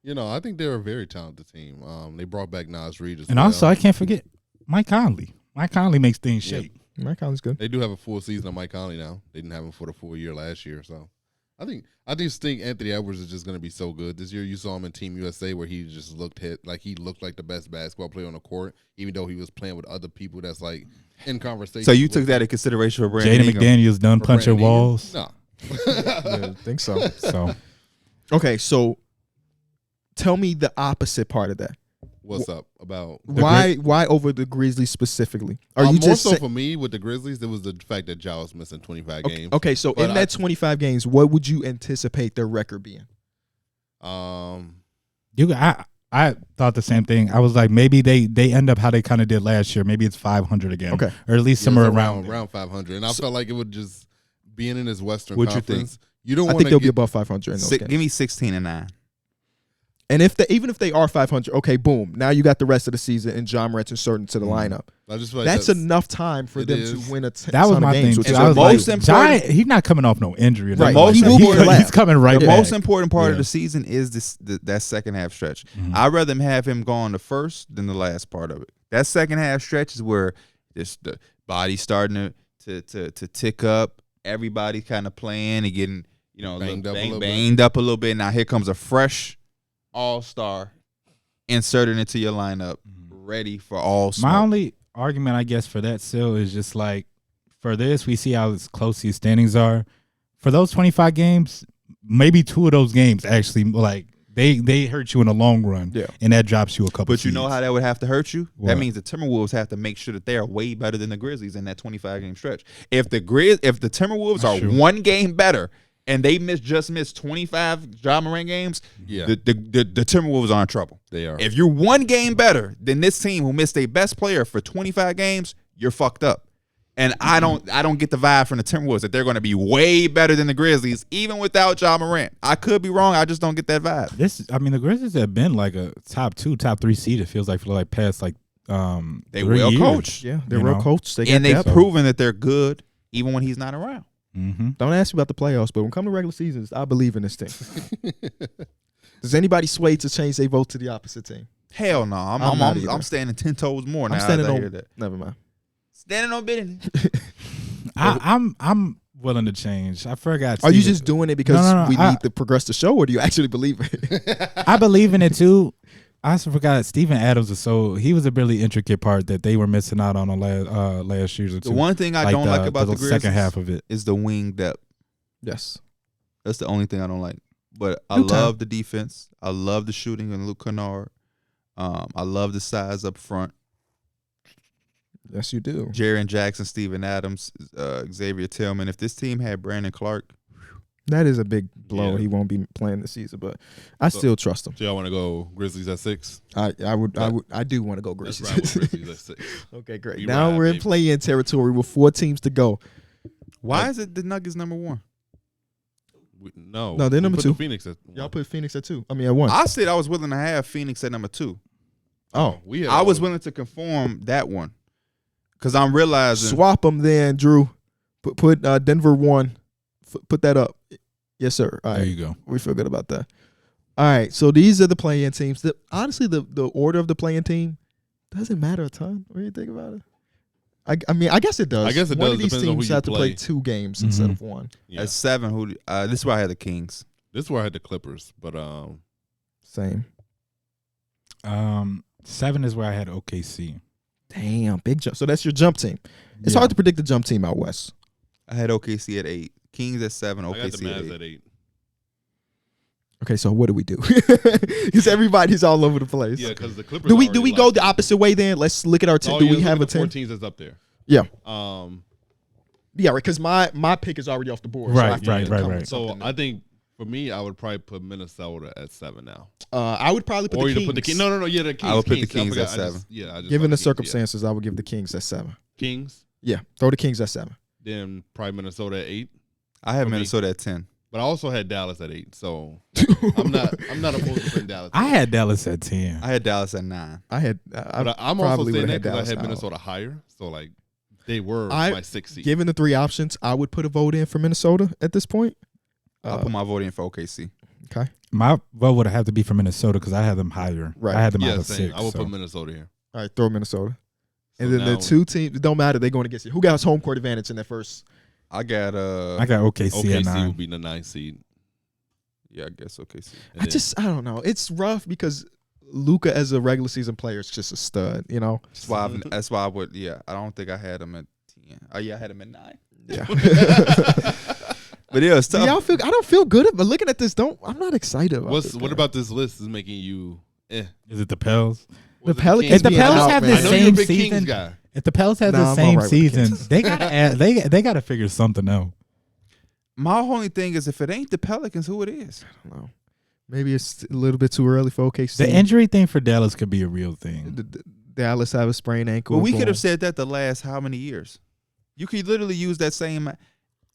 You know, I think they're a very talented team. They brought back Nas Reed as And well. also, I can't forget Mike Conley. Mike Conley makes things shake. Mike Conley's good. They do have a full season of Mike Conley now. They didn't have him for the full year last year. So I just think Anthony Edwards is just going to be so good. This year you saw him in Team USA where he just looked like the best basketball player on the court, even though he was playing with other people that's like in conversation. So you with took that in consideration for Brandon Jaden Ingram. McDaniels done for punching Brandon Ingram. walls. No. Yeah, I think so. So Okay, so tell me the opposite part of that. What's up about Why over the Grizzlies specifically? Are you more just so say- for me with the Grizzlies? It was the fact that Ja was missing 25 games. Okay, so But in that 25 games, what would you anticipate their record being? I thought the same thing. I was like, maybe they end up how they kind of did last year. Maybe it's 500 again. Okay. Or at least Yeah, somewhere it's around 500. And I felt like it would just being in this Western What you Conference. You don't I want think to they'll be above 500 in those games. Give me 16-9. And even if they are 500, okay, boom. Now you got the rest of the season and John Morant's inserted into the lineup. I just feel like That's enough time for it them is. to win a That was ton my of games. thing. Which too. is I was most like, important- Giant, he's not coming off no injury. or Right. nothing like He that. will be in the lab. He's coming right The back. most important part of Yeah. the season is that second half stretch. I'd rather have him go on the first than the last part of it. That second half stretch is where just the body's starting to tick up. Everybody kind of playing and getting Banged up a little bit. banged up a little bit. Now here comes a fresh all-star inserted into your lineup, ready for all smoke. My only argument, I guess, for that still is just like for this, we see how close these standings are. For those 25 games, maybe 2 of those games actually like they hurt you in the long run, Yeah. and that drops you a couple. But you know seeds. how that would have to hurt you? What? That means the Timberwolves have to make sure that they are way better than the Grizzlies in that 25-game stretch. If the Timberwolves That's are true. 1 game better and they just missed 25 Ja Morant games, Yeah. the Timberwolves are in trouble. They are. If you're 1 game better than this team who missed their best player for 25 games, you're fucked up. And I don't get the vibe from the Timberwolves that they're going to be way better than the Grizzlies, even without Ja Morant. I could be wrong. I just don't get that vibe. The Grizzlies have been like a top 2, top 3 seed. It feels like for like past like They 3 well years. coached. Yeah, they're You real know? coached. They got And they've depth. proven that they're good even when he's not around. Mm-hmm. Don't ask me about the playoffs, but when it comes to regular seasons, I believe in this team. Does anybody sway to change their vote to the opposite team? Hell no. I'm not either. I'm standing 10 toes more now. I'm standing as I on. hear that. Never mind. Standing on business. I'm willing to change. I forgot. Are you Steven- just doing it because No, we need to progress the show, or do you actually believe it? I believe in it too. I also forgot Steven Adams he was a really intricate part that they were missing out on last year's or two. The one thing I don't like about the Grizzlies second half of it is the wing depth. Yes. That's the only thing I don't like. But I New time. love the defense. I love the shooting in Luke Kennard. I love the size up front. Yes, you do. Jaren Jackson, Steven Adams, Xavier Tillman. If this team had Brandon Clark, That is a big blow. Yeah. He won't be playing this season, but I still trust him. So y'all want to go Grizzlies at 6? I do want to go Let's Grizzlies. ride with Grizzlies at 6. Okay, great. We Now ride, we're in baby. play-in territory with 4 teams to go. why is it the Nuggets number 1? No, No, they're we number put 2. the Phoenix at Y'all 1. put Phoenix at 2. I mean, at 1. I said I was willing to have Phoenix at number 2. Oh, we had I was all- willing to conform that one because I'm realizing swap them then, Drew. Put Denver 1. Put that up. Yes, sir. All there right. you go. We feel good about that. All right. So these are the play-in teams. Honestly, the order of the play-in team doesn't matter a ton. What do you think about it? I mean, I guess it does. I guess it One does, of these depends on who teams you have to play play. 2 games instead of 1. Yeah. at 7, this is why I had the Kings. This is where I had the Clippers, but Same. 7 is where I had OKC. Damn, big jump. So that's your jump team. It's Yeah. hard to predict the jump team out west. I had OKC at 8, Kings at 7, I got the OKC at Mavs 8. at 8. Okay, so what do we do? Because everybody's all over the place. Yeah, because the Clippers. Do we already go locked the in. opposite way then? Let's look at our team. Oh, Do yeah, we look have at a the 4 team? teams that's up there? Yeah. Yeah, Right. Because my pick is already off the board. So I Right, have to right, come right. with So something I think for me, I would probably put Minnesota at 7 now. I would probably put Or the you Kings. put the Kings. No, yeah, the Kings. I would put the Kings. Kings at forgot. 7. I just Given thought the Kings, circumstances, I would give the Kings at 7. yeah. Kings, Yeah, throw the Kings at 7. then probably Minnesota at 8. I have For me. Minnesota at 10. But I also had Dallas at 8. So I'm not opposed to putting Dallas. I at 8. had Dallas at 10. I had Dallas at 9. I had. But I'm also probably saying would've that had because I Dallas had out. Minnesota higher. So like they were I- my 6th seed. Given the 3 options, I would put a vote in for Minnesota at this point. I'll put my vote in for OKC. Okay. My vote would have to be for Minnesota because I had them higher. Right. I had them Yeah, out of same. 6. I would so. put Minnesota here. All right, throw Minnesota. And So then the now 2 teams, it don't matter. They're going against you. Who got home court advantage in that first? I got I got OKC at OKC 9. would be the 9th seed. yeah, I guess OKC. And then- I don't know. It's rough because Luka as a regular season player is just a stud, you know? That's why I would. Yeah, I don't think I had him at 10. Oh yeah, I had him at 9. Yeah. But yeah, it's Do tough. y'all feel, I don't feel good, but looking at this, I'm not excited about this. What game. about this list is making you Is it the Pels? The Was it Pelicans If the being Pels out, have man. the I know you're a same big Kings season, guy. if the Pels have Nah, the I'm same alright with the season, Kings. they gotta add, they gotta figure something out. My only thing is if it ain't the Pelicans, who it is? I don't know. Maybe it's a little bit too early for OKC. The injury thing for Dallas could be a real thing. Dallas have a sprained ankle. But we boom. could have said that the last how many years? You could literally use that same,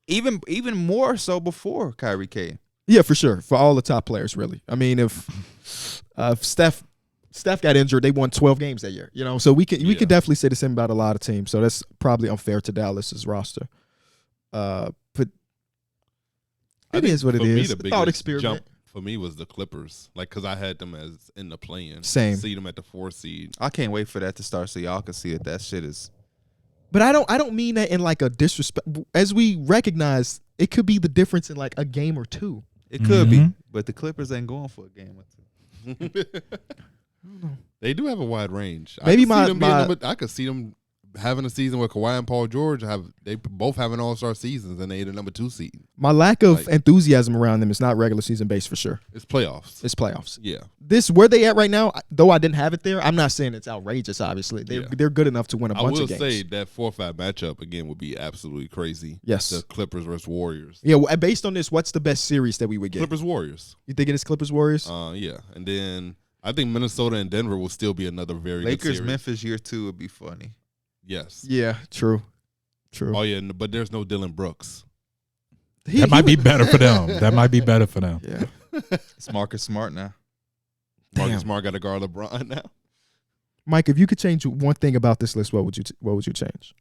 even more so before Kyrie came. Yeah, for sure. For all the top players, really. I mean, if Steph got injured, they won 12 games that year. You know, so we could definitely say the same about a lot of teams. So that's probably unfair to Dallas's roster. But it is what it For me, is. the Thought biggest experiment. jump for me was the Clippers, like because I had them as in the play-in. Same. See them at the 4 seed. I can't wait for that to start so y'all can see that shit is. But I don't mean that in like a disrespect. As we recognize, it could be the difference in like a game or 2. It could be, Mhm. but the Clippers ain't going for a game or 2. They do have a wide range. Maybe I could see them having a season where Kawhi and Paul George they both having all-star seasons and they the number 2 seed. My lack of Like- enthusiasm around them is not regular season based for sure. It's playoffs. It's playoffs. Yeah. This where they at right now, though I didn't have it there, I'm not saying it's outrageous, obviously. Yeah. They're good enough to win a I bunch will of games. say that 4-5 matchup again would be absolutely crazy. Yes. The Clippers versus Warriors. Yeah, well, based on this, what's the best series that we would get? Clippers Warriors. You think it is Clippers Warriors? Yeah. And then I think Minnesota and Denver will still be another very good Lakers, series. Memphis year 2 would be funny. Yes. Yeah, true. Oh yeah, but there's no Dylan Brooks. That might be better for them. That might be better for them. Yeah. It's Marcus Smart now. Marcus Damn. Smart got to guard LeBron now. Mike, if you could change one thing about this list, what would you change?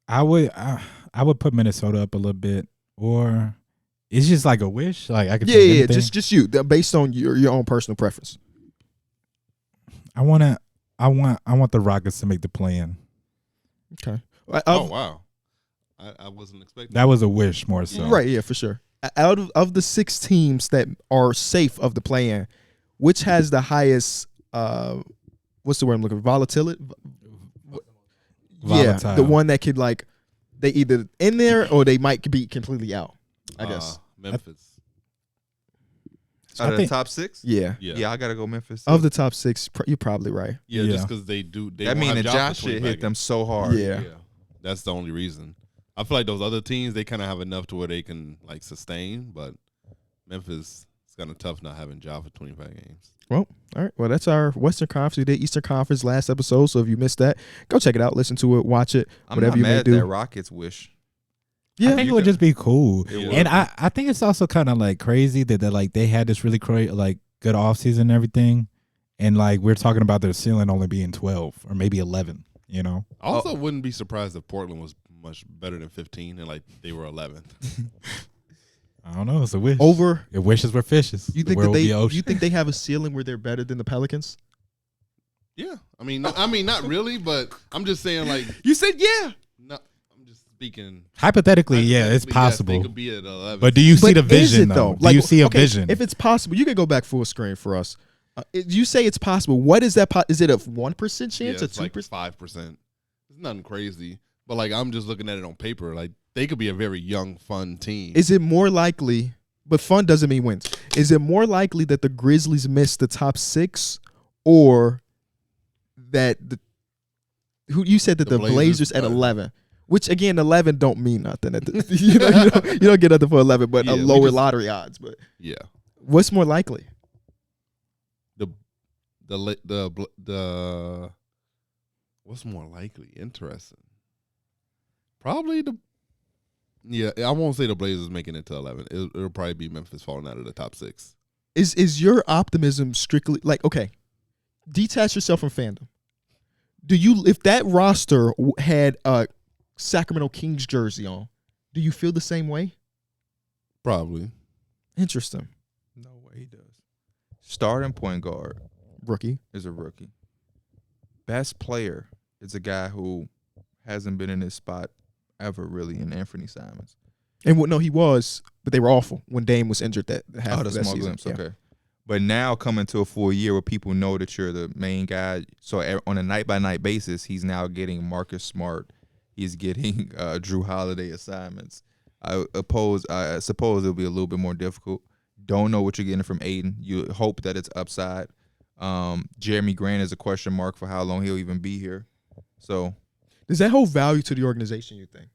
I would put Minnesota up a little bit, or it's just like a wish. Like I could Yeah, take yeah, anything. just you, based on your own personal preference. I want the Rockets to make the play-in. Okay. Oh wow, I wasn't expecting That was a wish more so. Right, yeah, for sure. Out of the 6 teams that are safe of the play-in, which has the highest what's the word I'm looking for? Volatility? Yeah, Volatile. the one that could like they either in there or they might be completely out. I guess. Memphis. Out of the think- top 6? Yeah. Yeah, I gotta go Memphis. Too. Of the top 6, you're probably right. Yeah, Yeah. just because they do. They that won't mean have the Ja for Josh 20 shit back hit them games. so hard. Yeah. That's the only reason. I feel like those other teams, they kind of have enough to where they can like sustain, but Memphis is kind of tough not having Ja for 25 games. Well, all right. Well, that's our Western Conference. We did Eastern Conference last episode, so if you missed that, go check it out, listen to it, watch it, I'm whatever not you mad may at do. that Rockets wish. Yeah. I think it would just be cool. It would. And I think it's also kind of like crazy that like they had this really like good offseason and everything. And like we're talking about their ceiling only being 12 or maybe 11, you know? I also wouldn't be surprised if Portland was much better than 15 and like they were 11th. I don't know. It's a wish. Over. If wishes were fishes. You the think world that would they? be ocean. You think they have a ceiling where they're better than the Pelicans? Yeah, I mean, not really, but I'm just saying, like, You said yeah. no, I'm just speaking. Hypothetically, yeah, it's Hypothetically, yes, possible. they could be at 11. But do you see the But is vision it, though? though? Do Like, you see a okay, vision? If it's possible, you can go back full screen for us. You say it's possible. What is that? Is it a 1% chance, yeah, a it's like 2%? 5%. It's nothing crazy, but like I'm just looking at it on paper. Like they could be a very young, fun team. Is it more likely? But fun doesn't mean wins. Is it more likely that the Grizzlies miss the top 6, or that who you said that The the Blazers at Blazers, 11? Which again, 11 don't mean nothing. You don't get nothing for 11, but Yeah, a we lower just- lottery odds. But Yeah, what's more likely? the what's more likely? Interesting. Probably the. Yeah, I won't say the Blazers making it to 11. It'll probably be Memphis falling out of the top 6. Is your optimism strictly like, okay, detach yourself from fandom? Do you, if that roster had a Sacramento Kings jersey on, do you feel the same way? Probably. Interesting. No way he does. Starting point guard Rookie. is a rookie. Best player is a guy who hasn't been in this spot ever really in Anthony Simons. And no, he was, but they were awful when Dame was injured that half Oh, the of that small season. glimpse. Yeah. Okay. But now coming to a full year where people know that you're the main guy. So on a night-by-night basis, he's now getting Marcus Smart. He's getting Drew Holiday assignments. I suppose it'll be a little bit more difficult. Don't know what you're getting from Aiden. You hope that it's upside. Jeremy Grant is a question mark for how long he'll even be here. So Does that hold value to the organization, you think?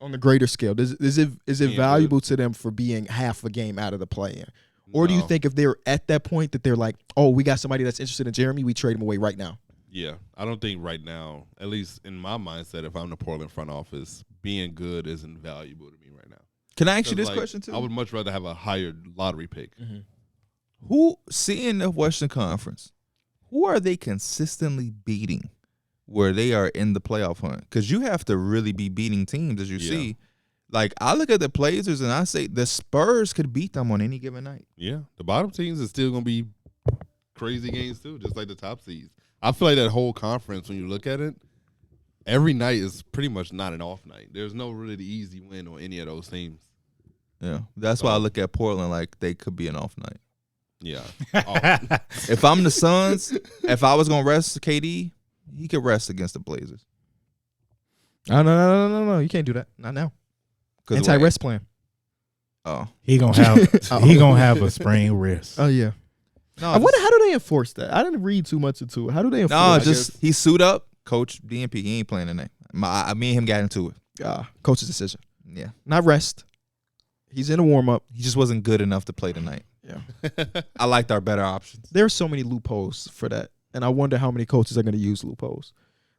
On the greater scale, is it Yeah, valuable to them for being half a game out of the play-in? Or do you No. think if they're at that point that they're like, oh, we got somebody that's interested in Jeremy, we trade him away right now? Yeah, I don't think right now, at least in my mindset, if I'm the Portland front office, being good isn't valuable to me right now. can I ask you 'Cause, this like, question too? I would much rather have a higher lottery pick. Who, seeing the Western Conference, who are they consistently beating where they are in the playoff hunt? Because you have to really be beating teams, as you Yeah. see. Like, I look at the Blazers and I say the Spurs could beat them on any given night. Yeah, the bottom teams is still going to be crazy games too, just like the top seeds. I feel like that whole conference, when you look at it, every night is pretty much not an off night. There's no really easy win on any of those teams. Yeah, that's why I look at Portland like they could be an off night. Yeah. If I'm the Suns, if I was gonna rest KD, he could rest against the Blazers. No. You can't do that. Not now. 'Cause Anti-rest plan. Oh he gonna have a sprained wrist. Oh, yeah. no, I wonder, how do they enforce that? I didn't read too much into it. How do they enforce no, it? just he suit up, Coach DNP. He ain't playing tonight. Me and him got into it. Coach's decision. Yeah, Not rest. He's in a warm-up. he just wasn't good enough to play tonight. Yeah. I liked our better options. There are so many loopholes for that, and I wonder how many coaches are going to use loopholes.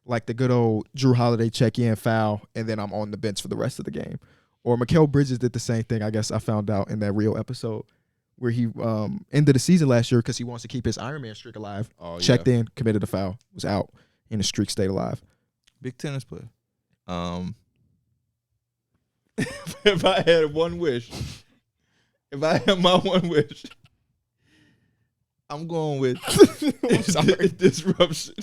Like the good old Drew Holiday check-in foul, and then I'm on the bench for the rest of the game. Or Mikal Bridges did the same thing, I guess I found out in that Rio episode, where he ended the season last year because he wants to keep his Ironman streak alive. Oh, Checked in, committed a foul, was out, and the streak stayed alive. Big tennis player. if I had one wish, if I had my one wish, I'm going with disruption.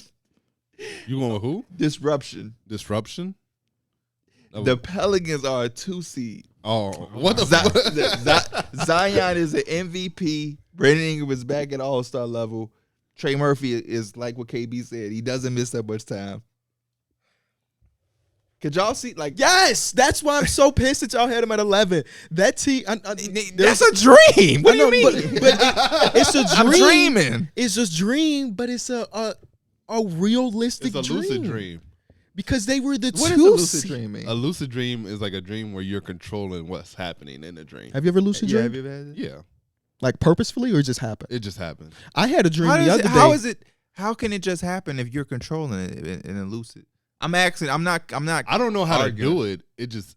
You going with who? Disruption. Disruption? The Pelicans are a 2 seed. Oh, what the fuck? Zion is an MVP. Brandon Ingram is back at All-Star level. Trey Murphy is like what KB said. He doesn't miss that much time. Could y'all see? Like, Yes, that's why I'm so pissed that y'all had him at 11. That team, that's a dream. What do you mean? But it's a dream. I'm dreaming. It's a dream, but it's a realistic It's a dream. lucid dream. Because they were the What is a two lucid seed. dream mean? A lucid dream is like a dream where you're controlling what's happening in the dream. Have you ever lucid Yeah, dreamed? have you ever had it? Yeah, Like purposefully, or it just happened? it just happened. I had a dream How the does other it, day. how is it? How can it just happen if you're controlling it in a lucid? I'm asking. I'm not. I don't know how arguing. to do it. It just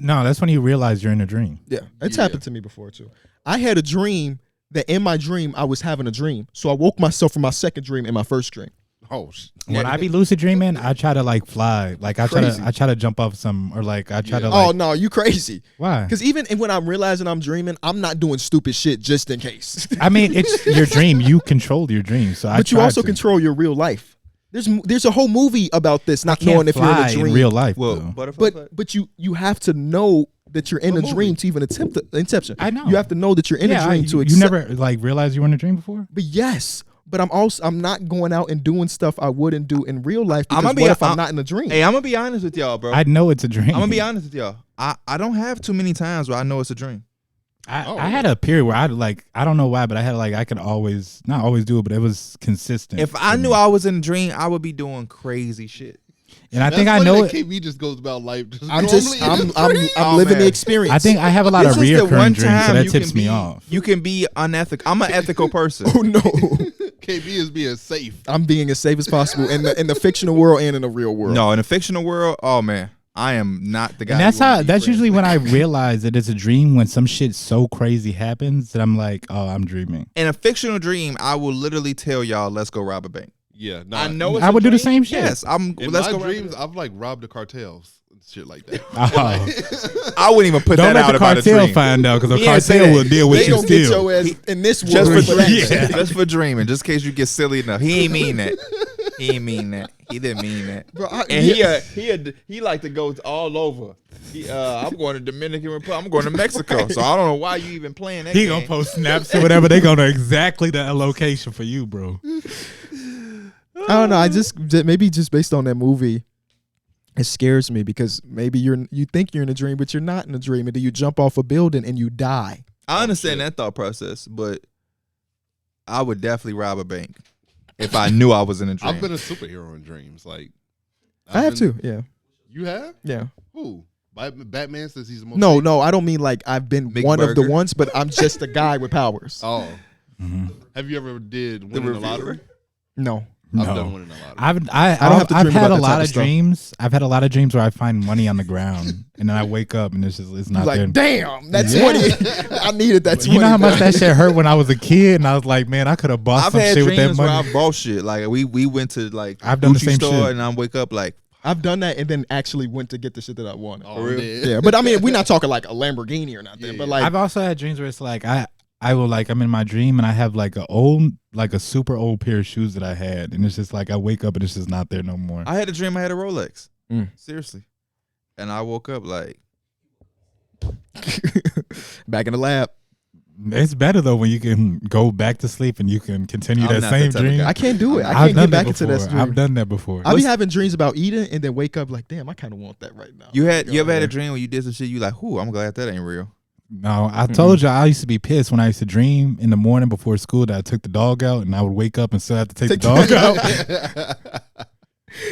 No, that's when you realize you're in a dream. Yeah, it's Yeah. happened to me before too. I had a dream that in my dream I was having a dream, so I woke myself from my second dream in my first dream. When I be lucid dreaming, I try to like fly. Like I Crazy. try to jump off some, or like I try to Oh like. no, you crazy? Why? Because even when I'm realizing I'm dreaming, I'm not doing stupid shit just in case. I mean, it's your dream. You control your dream. So But you try also to. control your real life. There's a whole movie about this, I not can't knowing if you're in fly a dream. in real life. Well, though. butterfly. But you have to know that you're in What a movie? dream to even attempt the inception. I know. You have to know that you're in a dream to you accept. never like realized you were in a dream before. But yes, but I'm not going out and doing stuff I wouldn't do in real life because I'ma what be- if I'm I'm- not in a dream? Hey, I'm gonna be honest with y'all, bro. I know it's a dream. I'm gonna be honest with y'all. I don't have too many times where I know it's a dream. I had a period where I don't know why, but I had like I could always not always do it, but it was consistent. If I for knew me. I was in a dream, I would be doing crazy shit. and I That's think I funny know that it. KB just goes about life. I'm just I'm Oh, living the man. experience. I think I have a lot of This is the reoccurring one dreams, so time that you tips can me be- off. You can be unethical. I'm an ethical person. Oh no, KB is being safe. I'm being as safe as possible in the fictional world and in the real world. No, in a fictional world, oh man, I am not the guy. And that's you wanna how. be That's friends usually with. when I realize that it's a dream. When some shit so crazy happens that I'm like, oh, I'm dreaming. In a fictional dream, I will literally tell y'all, "Let's go rob a bank." Yeah, no, I know. It's I a would do the dream. same shit. Yes, I'm. In Let's my go. rob a dreams, bank. I've like robbed the cartels and shit like that. Oh. I wouldn't even put Don't that let out the about a cartel dream. find out because the He didn't say cartel that. will deal with They you gonna get still. your ass in this Just world. for for that. dreaming. Just for dreaming. Just in case you get silly enough. He ain't mean that. He ain't mean that. He didn't mean that. Bro, And he like to go all over. I'm going to Dominican Republic. I'm going to Mexico. So I don't know why you even playing that. He game. gonna post snaps or whatever. They gonna exactly the location for you, bro. I don't know. I just maybe just based on that movie, it scares me because maybe you think you're in a dream, but you're not in a dream, and then you jump off a building and you die. I understand that thought process, but I would definitely rob a bank if I knew I was in a dream. I've been a superhero in dreams. Like I have too. Yeah, You have? yeah. Who? Batman says he's the most. No, I don't mean like I've been Big one of the Burger. ones, but I'm just a guy with powers. Oh, Mhm. have you ever did win in the lottery? No. I've No. done winning the lottery. I don't have to I've dream had about a that type lot of of stuff. dreams. I've had a lot of dreams where I find money on the ground and then I wake up and it's not Like, there. damn, that's Yeah. 20. I needed that 20. You know how much that shit hurt when I was a kid and I was like, man, I could have bought I've some had shit with that dreams where money. I bought shit. Like we went to like I've done the Gucci same store shit. and I wake up like I've done that and then actually went to get the shit that I wanted. Oh, real? man. Yeah, but I mean, we're not talking like a Lamborghini or nothing, Yeah. but like, I've also had dreams where it's like I will like I'm in my dream and I have like a super old pair of shoes that I had and it's just like I wake up and it's just not there no more. I had a dream I had a Rolex. Mm. Seriously. And I woke up like back in the lab. It's better though when you can go back to sleep and you can continue I'm that not same that type of dream. guy. I can't do it. I I've can't done get back that into that before. dream. I've done that before. I be having dreams about eating and then wake up like, damn, I kind of want that right now. you ever had Yeah. a dream where you did some shit you like, whoo, I'm glad that ain't real. No, I told you I used to be pissed when I used to dream in the morning before school that I took the dog out and I would wake up and still have to take the dog out.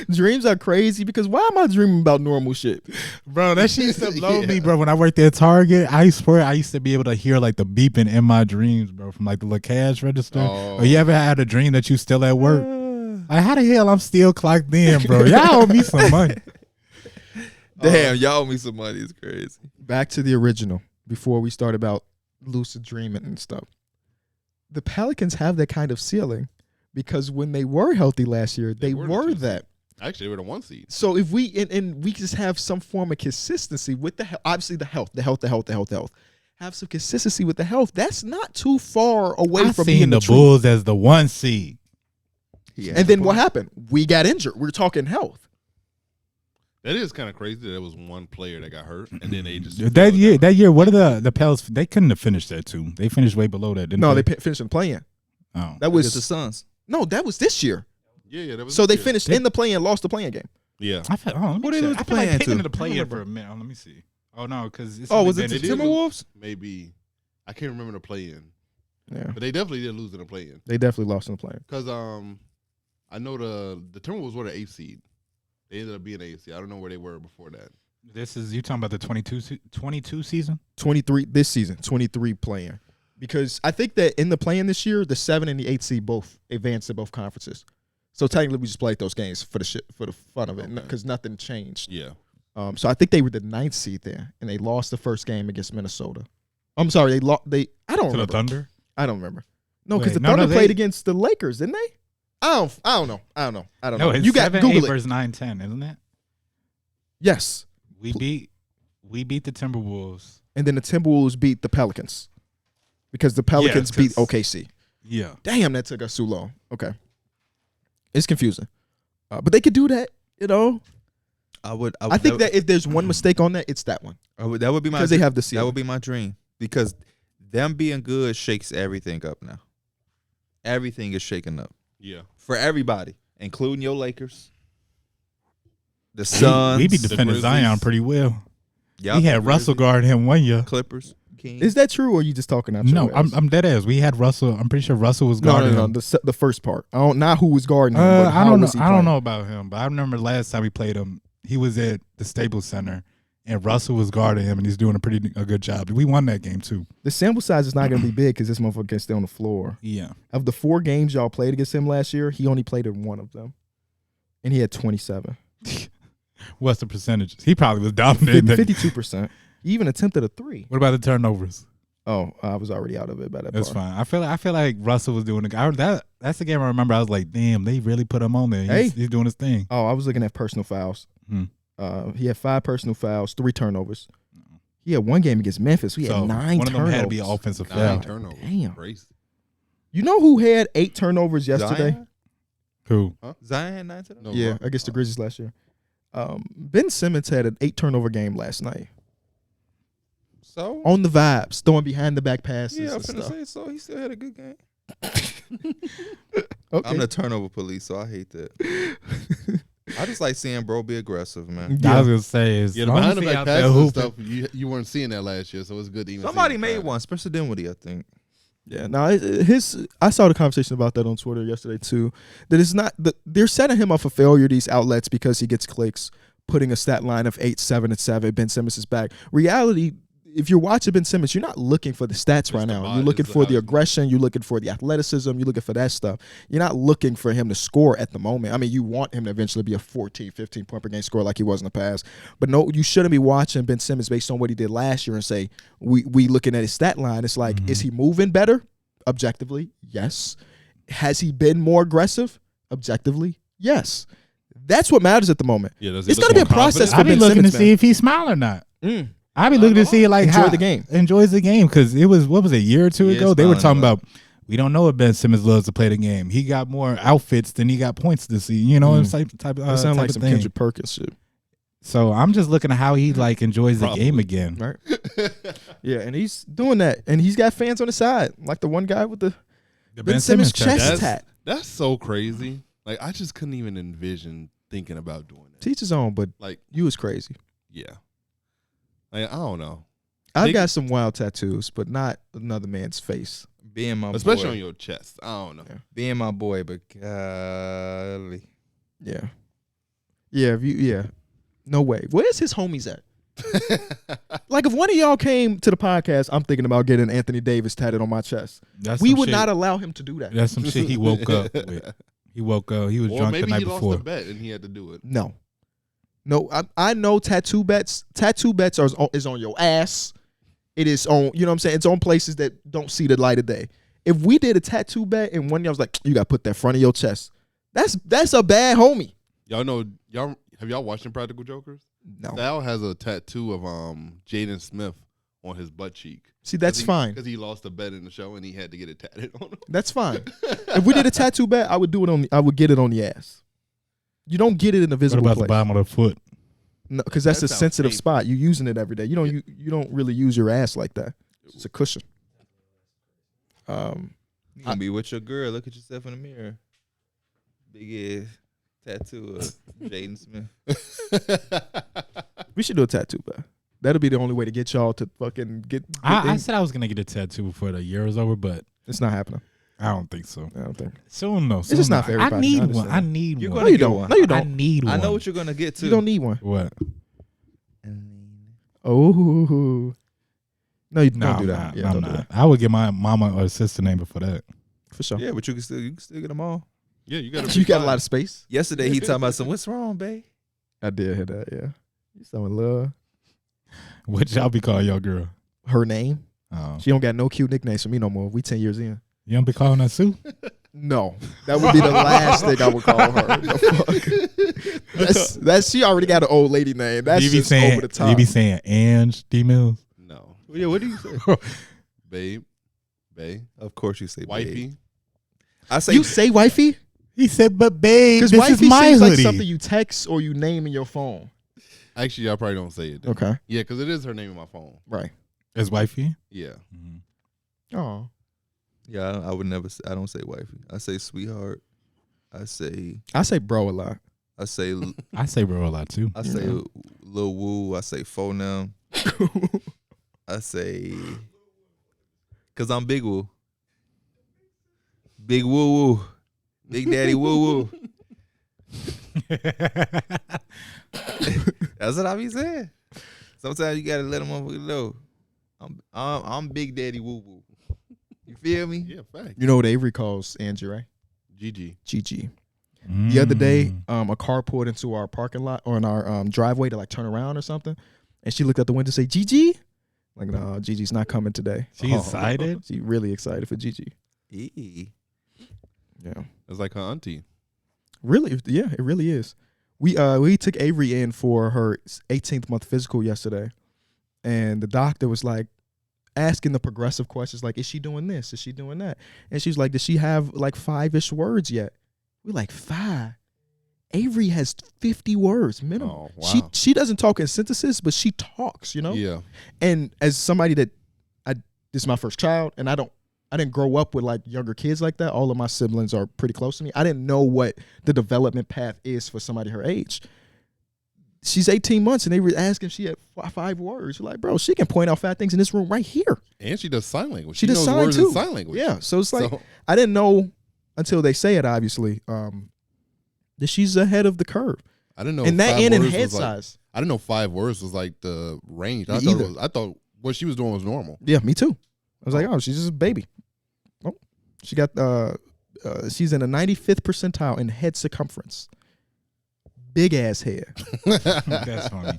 Dreams are crazy because why am I dreaming about normal shit? Bro, that shit used to blow me, bro. When I worked at Target, I swear I used to be able to hear like the beeping in my dreams, bro, from like the little cash register. Oh. Or you ever had a dream that you still at work? Like, how the hell I'm still clocked in, bro? Y'all owe me some money. Damn, y'all owe me some money. It's crazy. Back to the original before we start about lucid dreaming and stuff. The Pelicans have that kind of ceiling because when they were healthy last year, they were were the two that. Actually, we're the 1 seed. So if we and we just have some form of consistency with obviously the health. Have some consistency with the health. That's not too far away from being the Bulls as the 1 seed. And then what happened? We got injured. We're talking health. That is kind of crazy. There was one player that got hurt, and then they just that year. What are the Pels? They couldn't have finished that too. They finished way below that. Didn't No, they finished in play-in. Oh, That was the Suns. No, that was this year. Yeah, that was. So they finished in the play-in, lost the play-in game. Yeah. I feel, What they lose the play-in like picking to? the play-in for a minute. Oh, let me see. Oh no, because was it They the did Timberwolves? Maybe I can't remember the play-in, Yeah, but they definitely did lose in the play-in they definitely lost in the play-in. because I know the Timberwolves were the 8th seed. They ended up being the 8th seed. I don't know where they were before that. This is you talking about the 22 season? 23 this season, 23 play-in. Because I think that in the play-in this year, the 7 and the 8 seed both advanced to both conferences. So technically, we just played those games for the fun of it, because nothing changed. Yeah. So I think they were the 9th seed there, and they lost the first game against Minnesota. I'm sorry, they I don't To the remember. Thunder? I don't remember. No, because Wait, the Thunder they- played against the Lakers, didn't they? I don't know. No, You it's got 7-8 Google it. versus 9-10, isn't it? Yes, We beat the Timberwolves. and then the Timberwolves beat the Pelicans because the Pelicans beat 'cause- OKC. Yeah. Damn, that took us too long. Okay, it's confusing, but they could do that. I think that if there's one mistake on that, it's that one that would be my because they have the that ceiling. would be my dream because them being good shakes everything up now. Everything is shaking up Yeah. for everybody, including your Lakers, the Suns. We be defending Grizzlies. Zion pretty well. Yup, We had Russell guard him one year. Clippers, Kings. Is that true, or are you just talking out No, your ass? I'm dead ass. We had Russell. I'm pretty sure Russell was No, guarding no, him. the first part. Not who was guarding him. But I how don't know. was he I don't playing? know about him, but I remember last time we played him, he was at the Staples Center, and Russell was guarding him, and he's doing a good job. We won that game too. The sample size is not going to be big because this motherfucker can stay on the floor. Yeah. Of the 4 games y'all played against him last year, he only played in one of them, and he had 27. What's the percentages? He probably was dominating. 52%. He even attempted a 3. What about the turnovers? Oh, I was already out of it by that That's part. fine. I feel like Russell was doing that's the game I remember. I was like, damn, they really put him on there. He's doing his thing. Oh, I was looking at personal fouls. Hmm. He had 5 personal fouls, 3 turnovers. He had one game against Memphis. He had 9 turnovers. One of them had to be an offensive 9 foul. turnovers. Damn. Crazy. You know who had 8 turnovers yesterday? Zion? Who? Zion had 9 turnovers? No, Yeah, against the Grizzlies last year. Ben Simmons had an 8 turnover game last night. So On the vibes, throwing behind the back passes yeah, I'm and finna stuff. say so. He still had a good game. Okay. I'm the turnover police, so I hate that. I just like seeing bro be aggressive, man. I was gonna say is Yeah, the long behind as the he back out there passes and hooping. stuff, you weren't seeing that last year, so it's good to even Somebody see made that. one, Spencer Dinwiddie, I think. Yeah, now I saw the conversation about that on Twitter yesterday too. That it's not they're setting him up for failure, these outlets, because he gets clicks, putting a stat line of 8, 7, and 7. Ben Simmons is back. Reality, if you're watching Ben Simmons, you're not looking for the stats right the now. body, You're looking it's the for the house. aggression. You're looking for the athleticism. You're looking for that stuff. You're not looking for him to score at the moment. I mean, you want him to eventually be a 14, 15 point per game scorer like he was in the past. But no, you shouldn't be watching Ben Simmons based on what he did last year and say, we looking at his stat line. It's like, is he moving better? Objectively, yes. Has he been more aggressive? Objectively, yes. That's what matters at the moment. Yeah, does he It's look gonna be a more process confident? for I be Ben looking to Simmons, see man. if he smile or not. I be looking to see like Enjoy how the game. Enjoys the game because it was what was it, a year or two Yeah, ago they were smiling talking a lot. about. We don't know if Ben Simmons loves to play the game. He got more outfits than he got points this season. You know, type That sounds like of some thing. Kendrick Perkins shit. So I'm just looking at how he like enjoys the Probably. game again. Right. Yeah, and he's doing that. And he's got fans on the side. Like the one guy with the The Ben Simmons tattoo. chest tat. That's so crazy. Like I just couldn't even envision thinking about doing that. Teach his own, but Like, you was crazy. yeah. Like, I don't know. I've Think- got some wild tattoos, but not another man's face. Being my Especially boy. on your chest. I don't know. Yeah. Being my boy, but golly. Yeah. Yeah, no way. Where's his homies at? Like if one of y'all came to the podcast, I'm thinking about getting Anthony Davis tatted on my chest. That's We some would shit- not allow him to do that. That's some shit he woke up with. He woke up. He was Or drunk maybe the night he lost before. a bet and he had to do it. No. I know tattoo bets. Tattoo bets is on your ass. It is on, you know what I'm saying? It's on places that don't see the light of day. If we did a tattoo bet and one of y'all was like, you got to put that front of your chest, that's a bad homie. Have y'all watched Impractical Jokers? No. Sal has a tattoo of Jaden Smith on his butt cheek. See, that's fine. Because he lost a bet in the show and he had to get it tatted on him. That's fine. If we did a tattoo bet, I would get it on the ass. You don't get it in a What visible about place. the bottom of the foot? No, because that's That a sounds sensitive painful. spot. You're using it every day. You don't really use your ass like that. It's a cushion. You gonna be with your girl. Look at yourself in the mirror. Big ass tattoo of Jaden Smith. We should do a tattoo bet. That'll be the only way to get y'all to fucking get. I said I was gonna get a tattoo before the year was over, but It's not happening. I don't think so. I don't think. Soon though. It's just not for everybody. I need I one. I understand. need You're one. gonna No, you get don't. one. No, you I don't. need one. I know what you're gonna get too. You don't need one. What? Oh. No, you No, don't do I'm that. not. Yeah, No, I'm don't do not. that. I would get my mama or sister name before that. For sure. Yeah, but you can still get them all. Yeah, you got You got a lot of space. Yesterday he talking about some. What's wrong, babe? I did hear that. Yeah. You so in love. What y'all be calling your girl? Her name. Oh. She don't got no cute nicknames for me no more. We 10 years in. You don't be calling her Sue? No, that would be the last thing I would call her. The fuck? That's she already got an old lady name. That's you be just saying, over the top. You be saying Ange D Mills? No. Yeah, what do you say? Babe. Babe. Of course you say Wifey. babe. I say You say wifey? He said, but babe, Because this wifey is my seems hoodie. like something you text or you name in your phone. Actually, I probably don't say it. Then. Okay, Yeah, because it is her name in my phone. right. Is wifey? Yeah. Oh, yeah. I would never. I don't say wifey. I say sweetheart. I say bro a lot. I say I say bro a lot too. I say lil woo. I say phonem. I say because I'm big woo. Big woo woo. Big daddy woo woo. That's what I be saying. Sometimes you gotta let them motherfucker know. I'm big daddy woo woo. You feel me? Yeah, fact. You know what Avery calls Angie, right? GG. GG. The other Mm. day, a car pulled into our parking lot or in our driveway to like turn around or something, and she looked out the window and say, "GG." Like, no, Gigi's not coming today. She excited? She really excited for Gigi. Yeah. Yeah. It's like her auntie. Really? Yeah, it really is. We took Avery in for her 18th month physical yesterday, and the doctor was like asking the progressive questions like, is she doing this? Is she doing that? And she's like, does she have like 5-ish words yet? We're like, 5? Avery has 50 words minimum. Oh, wow. She doesn't talk in sentences, but she talks, you know? Yeah. And as somebody that this is my first child, and I didn't grow up with like younger kids like that. All of my siblings are pretty close to me. I didn't know what the development path is for somebody her age. She's 18 months, and they were asking if she had 5 words. You're like, bro, she can point out 5 things in this room right here. And she does sign language. She does knows sign words too. in sign language. Yeah, so it's like So- I didn't know until they say it. Obviously, that she's ahead of the curve, I didn't know. and that 5 and in words head was like- size. I didn't know 5 words was like the range. Me either. I thought what she was doing was normal. Yeah, me too. I was like, oh, she's just a baby. Oh, she got she's in the 95th percentile in head circumference. Big ass head. That's funny.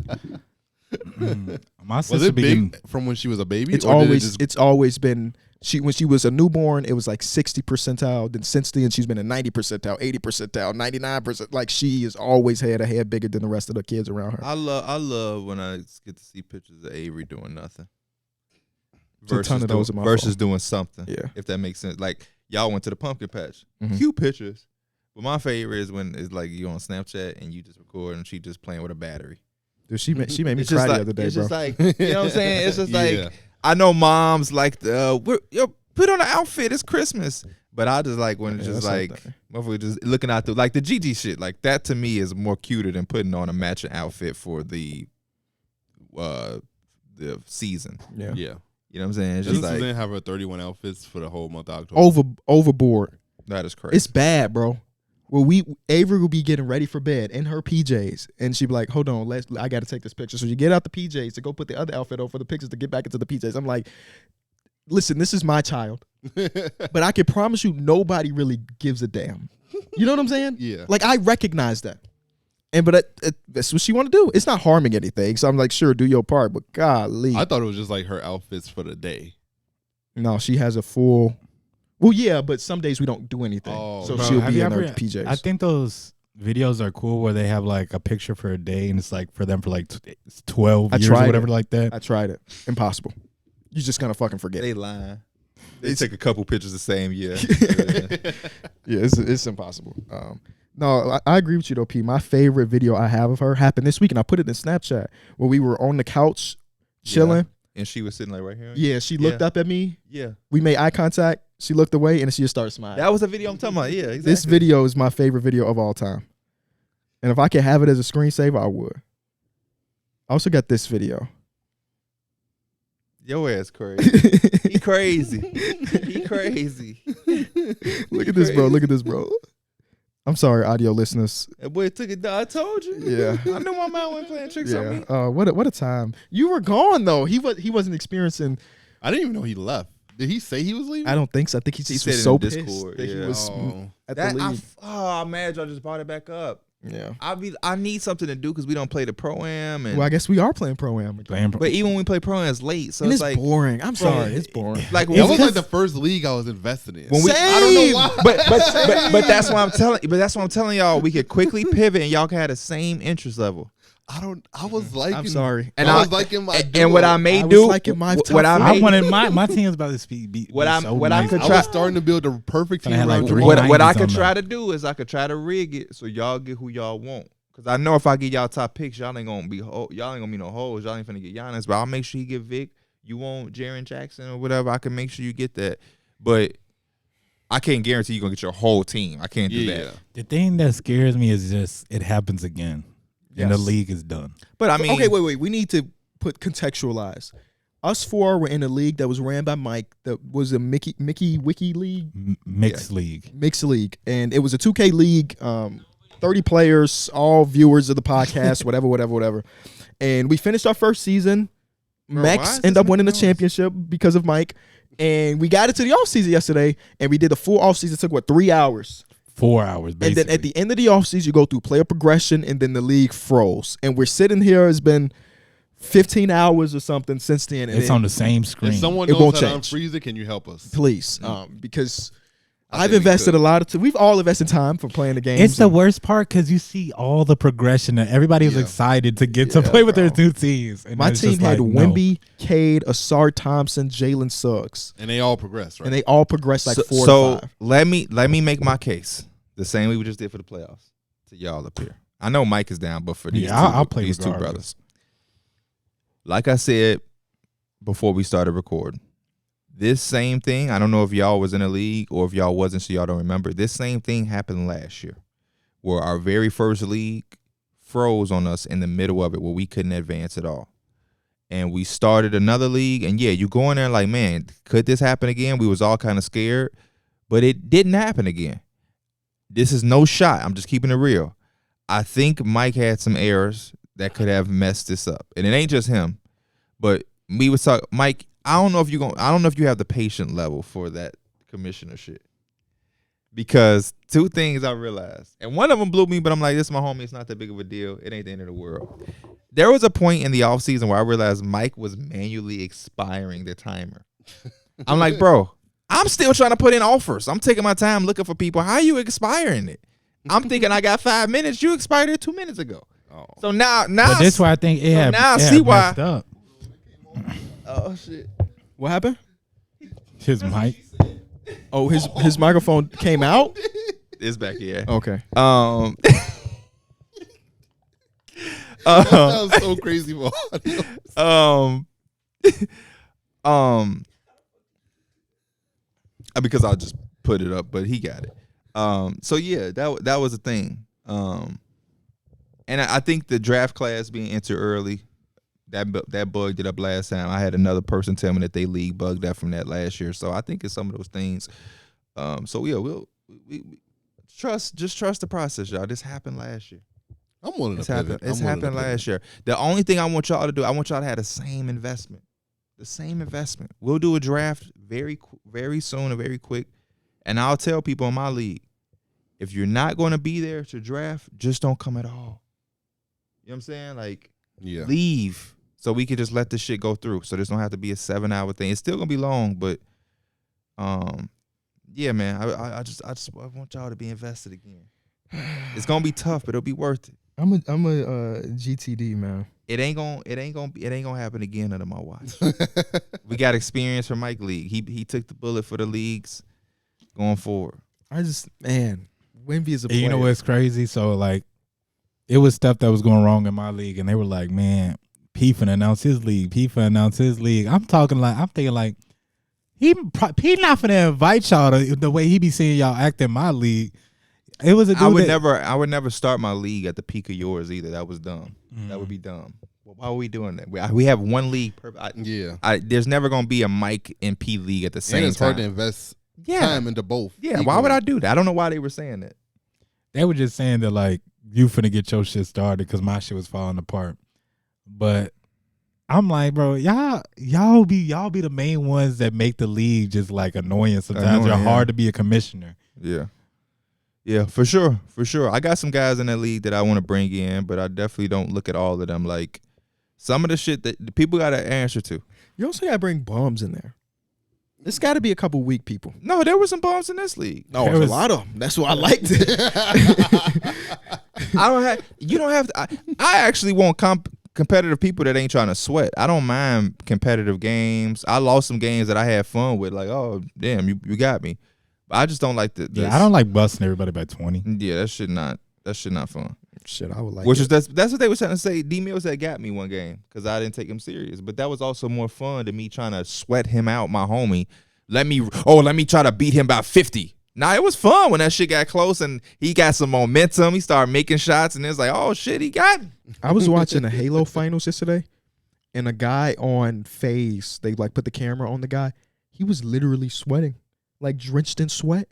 My Was sister it began. big from when she was a baby? It's or did it always just- it's always been when she was a newborn, it was like 60 percentile. Then since then, she's been in 90 percentile, 80 percentile, 99%. Like she has always had a head bigger than the rest of the kids around her. I love when I get to see pictures of Avery doing nothing. There's a ton of those in my versus phone. doing something. Yeah. If that makes sense. Like y'all went to the pumpkin patch. Mhm. Cute pictures. But my favorite is when it's like you on Snapchat and you just record and she just playing with a battery. Dude, she made me It's cry just the like, other day, it's bro. just like, you know what I'm saying? It's just Yeah. like, I know moms like, put on an outfit, it's Christmas. But I just like when it's Yeah, just that's like, something. motherfucker just looking out the, like the GG shit. Like that to me is more cuter than putting on a matching outfit for the season. Yeah. Yeah. You know what I'm saying? It's Doesn't just like, Suzanne have her 31 outfits for the whole month of October? Overboard. that is crazy. It's bad, bro. Well, Avery will be getting ready for bed in her PJs, and she'd be like, "Hold on, I got to take this picture." So you get out the PJs to go put the other outfit on for the pictures to get back into the PJs. I'm like, "Listen, this is my child, but I can promise you, nobody really gives a damn." You know what I'm saying? Yeah. Like I recognize that, but that's what she want to do. It's not harming anything, so I'm like, "Sure, do your part." But golly, I thought it was just like her outfits for the day. no, she has a full. Well, yeah, but some days we don't do anything, Oh. so Bro, she'll have be you in her ever- PJs. I think those videos are cool where they have like a picture for a day and it's like for them for like 12 I years tried or whatever it. like that. I tried it. Impossible. You just gonna fucking forget. They lying. They took a couple pictures the same year. Yeah, it's impossible. No, I agree with you though, P. My favorite video I have of her happened this week, and I put it in Snapchat where we were on the couch chilling. And she was sitting like right here. Yeah, she looked up at me. Yeah. We made eye contact. She looked away, and she just started smiling. That was a video I'm talking about. Yeah, exactly. This video is my favorite video of all time. And if I could have it as a screensaver, I would. I also got this video. Your ass crazy. He crazy. He crazy. Look at this, bro. Look at this, bro. I'm sorry, audio listeners. That boy took it down. I told you. Yeah. I knew my man wasn't playing tricks on me. Yeah. What a time. You were gone though. He wasn't experiencing. I didn't even know he left. Did he say he was leaving? I don't think so. I think he He just said was it so in pissed Discord, that he yeah. was at the That league. I'm mad y'all just brought it back up. Yeah. I need something to do because we don't play the pro-am. And Well, I guess we are playing pro-am again. but even when we play pro-am, it's late. So And it's like boring. I'm sorry. It's boring. like That was when like the first league I was invested in. When we, I don't know why. but that's why I'm telling. But that's what I'm telling y'all. We could quickly pivot, and y'all can have the same interest level. I was liking. I'm sorry. And I was liking my. And what I may I was do, liking my what top I three. may, I wanted my team was about to be What I- so what I nice. could I try- was starting to build the perfect I team had like around three Jamal. what I 90s could on try that. to do is I could try to rig it so y'all get who y'all want. Cause I know if I get y'all top picks, y'all ain't gonna be no hoes. Y'all ain't finna get Giannis, but I'll make sure he get Vic. You want Jaren Jackson or whatever, I can make sure you get that. But I can't guarantee you're gonna get your whole team. I can't do that. The thing that scares me is just it happens again, and the Yes. league is done. But I mean, okay, wait. We need to contextualize. Us four were in a league that was ran by Mike. That was a Mickey Wiki league, Mixed league. mixed league, and it was a 2K league. 30 players, all viewers of the podcast, whatever. And we finished our first season. Bro, why Max is ended this up winning the making noise? championship because of Mike. And we got into the offseason yesterday, and we did the full offseason. It took, 3 hours? 4 hours, basically. And then at the end of the offseason, you go through player progression, and then the league froze. And we're sitting here. It's been 15 hours or something since then. And it's on the same screen. If someone It knows won't how to change. unfreeze it, can you help us? Please, because I I've think we invested could. a lot of time. We've all invested time for playing the games. It's the and- worst part because you see all the progression and everybody was Yeah. excited to get to Yeah, play with bro. their new teams. And My it's team just had like, no. Wemby, Cade, Asar Thompson, Jalen Suggs, And they all progress, right? and they all progressed like 4 so to 5. let me make my case the same way we just did for the playoffs to y'all up here. I know Mike is down, but for these Yeah, two, I'll play these two regardless. brothers, like I said before we started recording, this same thing. I don't know if y'all was in the league or if y'all wasn't, so y'all don't remember. This same thing happened last year, where our very first league froze on us in the middle of it, where we couldn't advance at all. And we started another league, and yeah, you go in there like, man, could this happen again? We was all kind of scared, but it didn't happen again. This is no shot. I'm just keeping it real. I think Mike had some errors that could have messed this up, and it ain't just him. But we was talking, Mike. I don't know if you have the patient level for that commissioner shit. Because 2 things I realized, and one of them blew me, but I'm like, this is my homie. It's not that big of a deal. It ain't the end of the world. There was a point in the offseason where I realized Mike was manually expiring the timer. I'm like, bro, I'm still trying to put in offers. I'm taking my time looking for people. How are you expiring it? I'm thinking I got 5 minutes. You expired it 2 minutes ago. Oh. So now, But this why I think it had, now I it see had why- messed up. oh shit. What happened? His mic. Oh, his microphone came out? It's back here. Okay. That sounds so crazy for audio. Because I'll just put it up, but he got it. So yeah, that was a thing. And I think the draft class being entered early, that bugged it up last time. I had another person tell me that they league bugged that from that last year. So I think it's some of those things. So yeah, we trust the process, y'all. This happened last year. I'm willing to It's happened. pivot. It's I'm willing to happened pivot. last year. The only thing I want y'all to do, I want y'all to have the same investment. The same investment. We'll do a draft very soon and very quick. And I'll tell people in my league, if you're not going to be there to draft, just don't come at all. You know what I'm saying? Like, Yeah. leave so we can just let this shit go through. So this don't have to be a 7-hour thing. It's still gonna be long, but yeah, man. I just want y'all to be invested again. It's gonna be tough, but it'll be worth it. I'm a GTD man. It ain't gonna happen again under my watch. We got experience from Mike League. He took the bullet for the leagues going forward. Wemby is a player. And you know what's crazy? So like, it was stuff that was going wrong in my league, and they were like, "Man, P finna announce his league. P finna announce his league." I'm thinking like, he not finna invite y'all to the way he be seeing y'all act in my league. It was a dude I would never start my league at the peak of yours either. That was dumb. That would be dumb. Well, why are we doing that? We have one league. There's never gonna be a Mike and P league at the same time. And it's hard to invest time into both. Yeah, why would I do that? I don't know why they were saying that. They were just saying that like, you finna get your shit started because my shit was falling apart. But I'm like, bro, y'all be the main ones that make the league just like annoying. Sometimes you're hard to be a commissioner. Yeah, for sure. I got some guys in that league that I want to bring in, but I definitely don't look at all of them. Like some of the shit that the people got to answer to. You also got to bring bums in there. There's got to be a couple weak people. No, there were some bums in this league. No, there was a lot of them. That's why I liked it. You don't have to. I actually want competitive people that ain't trying to sweat. I don't mind competitive games. I lost some games that I had fun with. Like, oh damn, you got me. But I just don't like the. Yeah, I don't like busting everybody by 20. Yeah, that shit not fun. Shit, I would like. Which is that's what they were trying to say. D Mills had got me one game because I didn't take him serious. But that was also more fun than me trying to sweat him out, my homie. Let me try to beat him by 50. Nah, it was fun when that shit got close and he got some momentum. He started making shots and it's like, oh shit, he got me. I was watching the Halo finals yesterday, and a guy on FaZe, they like put the camera on the guy. He was literally sweating, like drenched in sweat.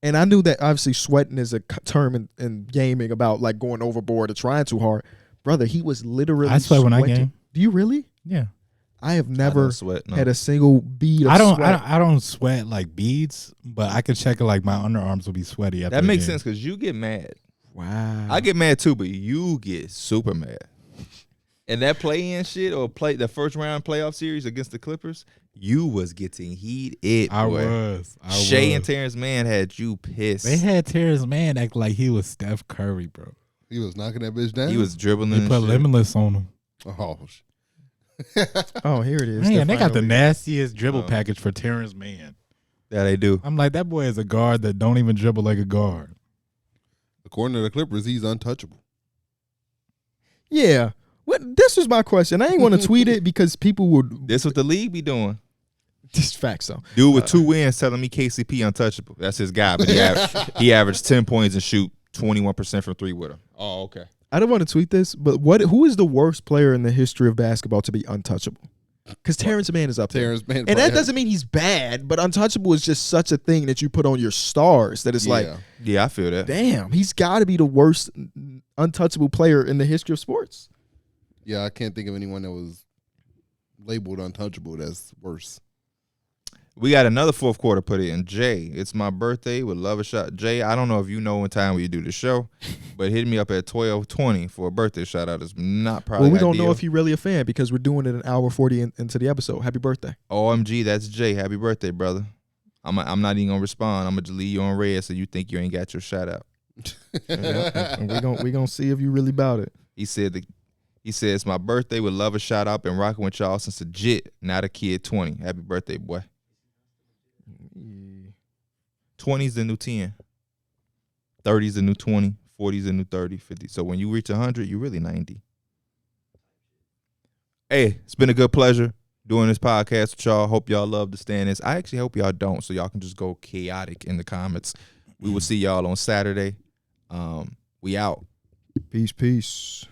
And I knew that obviously sweating is a term in gaming about like going overboard or trying too hard. Brother, he was literally I sweat when I game. Do you really? Yeah. I have never sweat, no. had a single bead of sweat. I don't sweat like beads, but I could check it like my underarms will be sweaty after that makes game. sense because you get mad. Wow. I get mad too, but you get super mad. And that play-in shit or the first round playoff series against the Clippers, you was getting heated. I was. Shea and Terrence Mann had you pissed. They had Terrence Mann act like he was Steph Curry, bro. He was knocking that bitch down. He was dribbling. They put Limitless on him. Oh, here it is. Man, they got the nastiest dribble package for Terrence Mann. Yeah, they do. I'm like, that boy is a guard that don't even dribble like a guard. According to the Clippers, he's untouchable. Yeah. This was my question. I ain't want to tweet it because people would. This what the league be doing. Just facts, though. Dude with 2 wins telling me KCP untouchable. That's his guy, but he averaged 10 points and shoot 21% from 3 with him. Oh, okay. I don't want to tweet this, but who is the worst player in the history of basketball to be untouchable? Because Terrence Mann is up there. Mann, and that doesn't mean he's bad, but untouchable is just such a thing that you put on your stars that it's like, yeah, I feel that. Damn, he's got to be the worst untouchable player in the history of sports. Yeah, I can't think of anyone that was labeled untouchable that's worse. We got another fourth quarter put in. Jay, it's my birthday. Would love a shot. Jay, I don't know if you know what time we do the show, but hit me up at 12:20 for a birthday shout out. It's not probably Well, we don't ideal. know if you're really a fan because we're doing it an hour 40 into the episode. Happy birthday. OMG, that's Jay. Happy birthday, brother. I'm not even going to respond. I'm going to delete you on red so you think you ain't got your shout out. And we gonna see if you really about it. He said it's my birthday. Would love a shout out. Been rocking with y'all since a jit. Not a kid 20. Happy birthday, boy. 20's the new 10. 30's the new 20. 40's the new 30. 50. So when you reach 100, you're really 90. Hey, it's been a good pleasure doing this podcast with y'all. Hope y'all love the standings. I actually hope y'all don't, so y'all can just go chaotic in the comments. We will see y'all on Saturday. We out. Peace.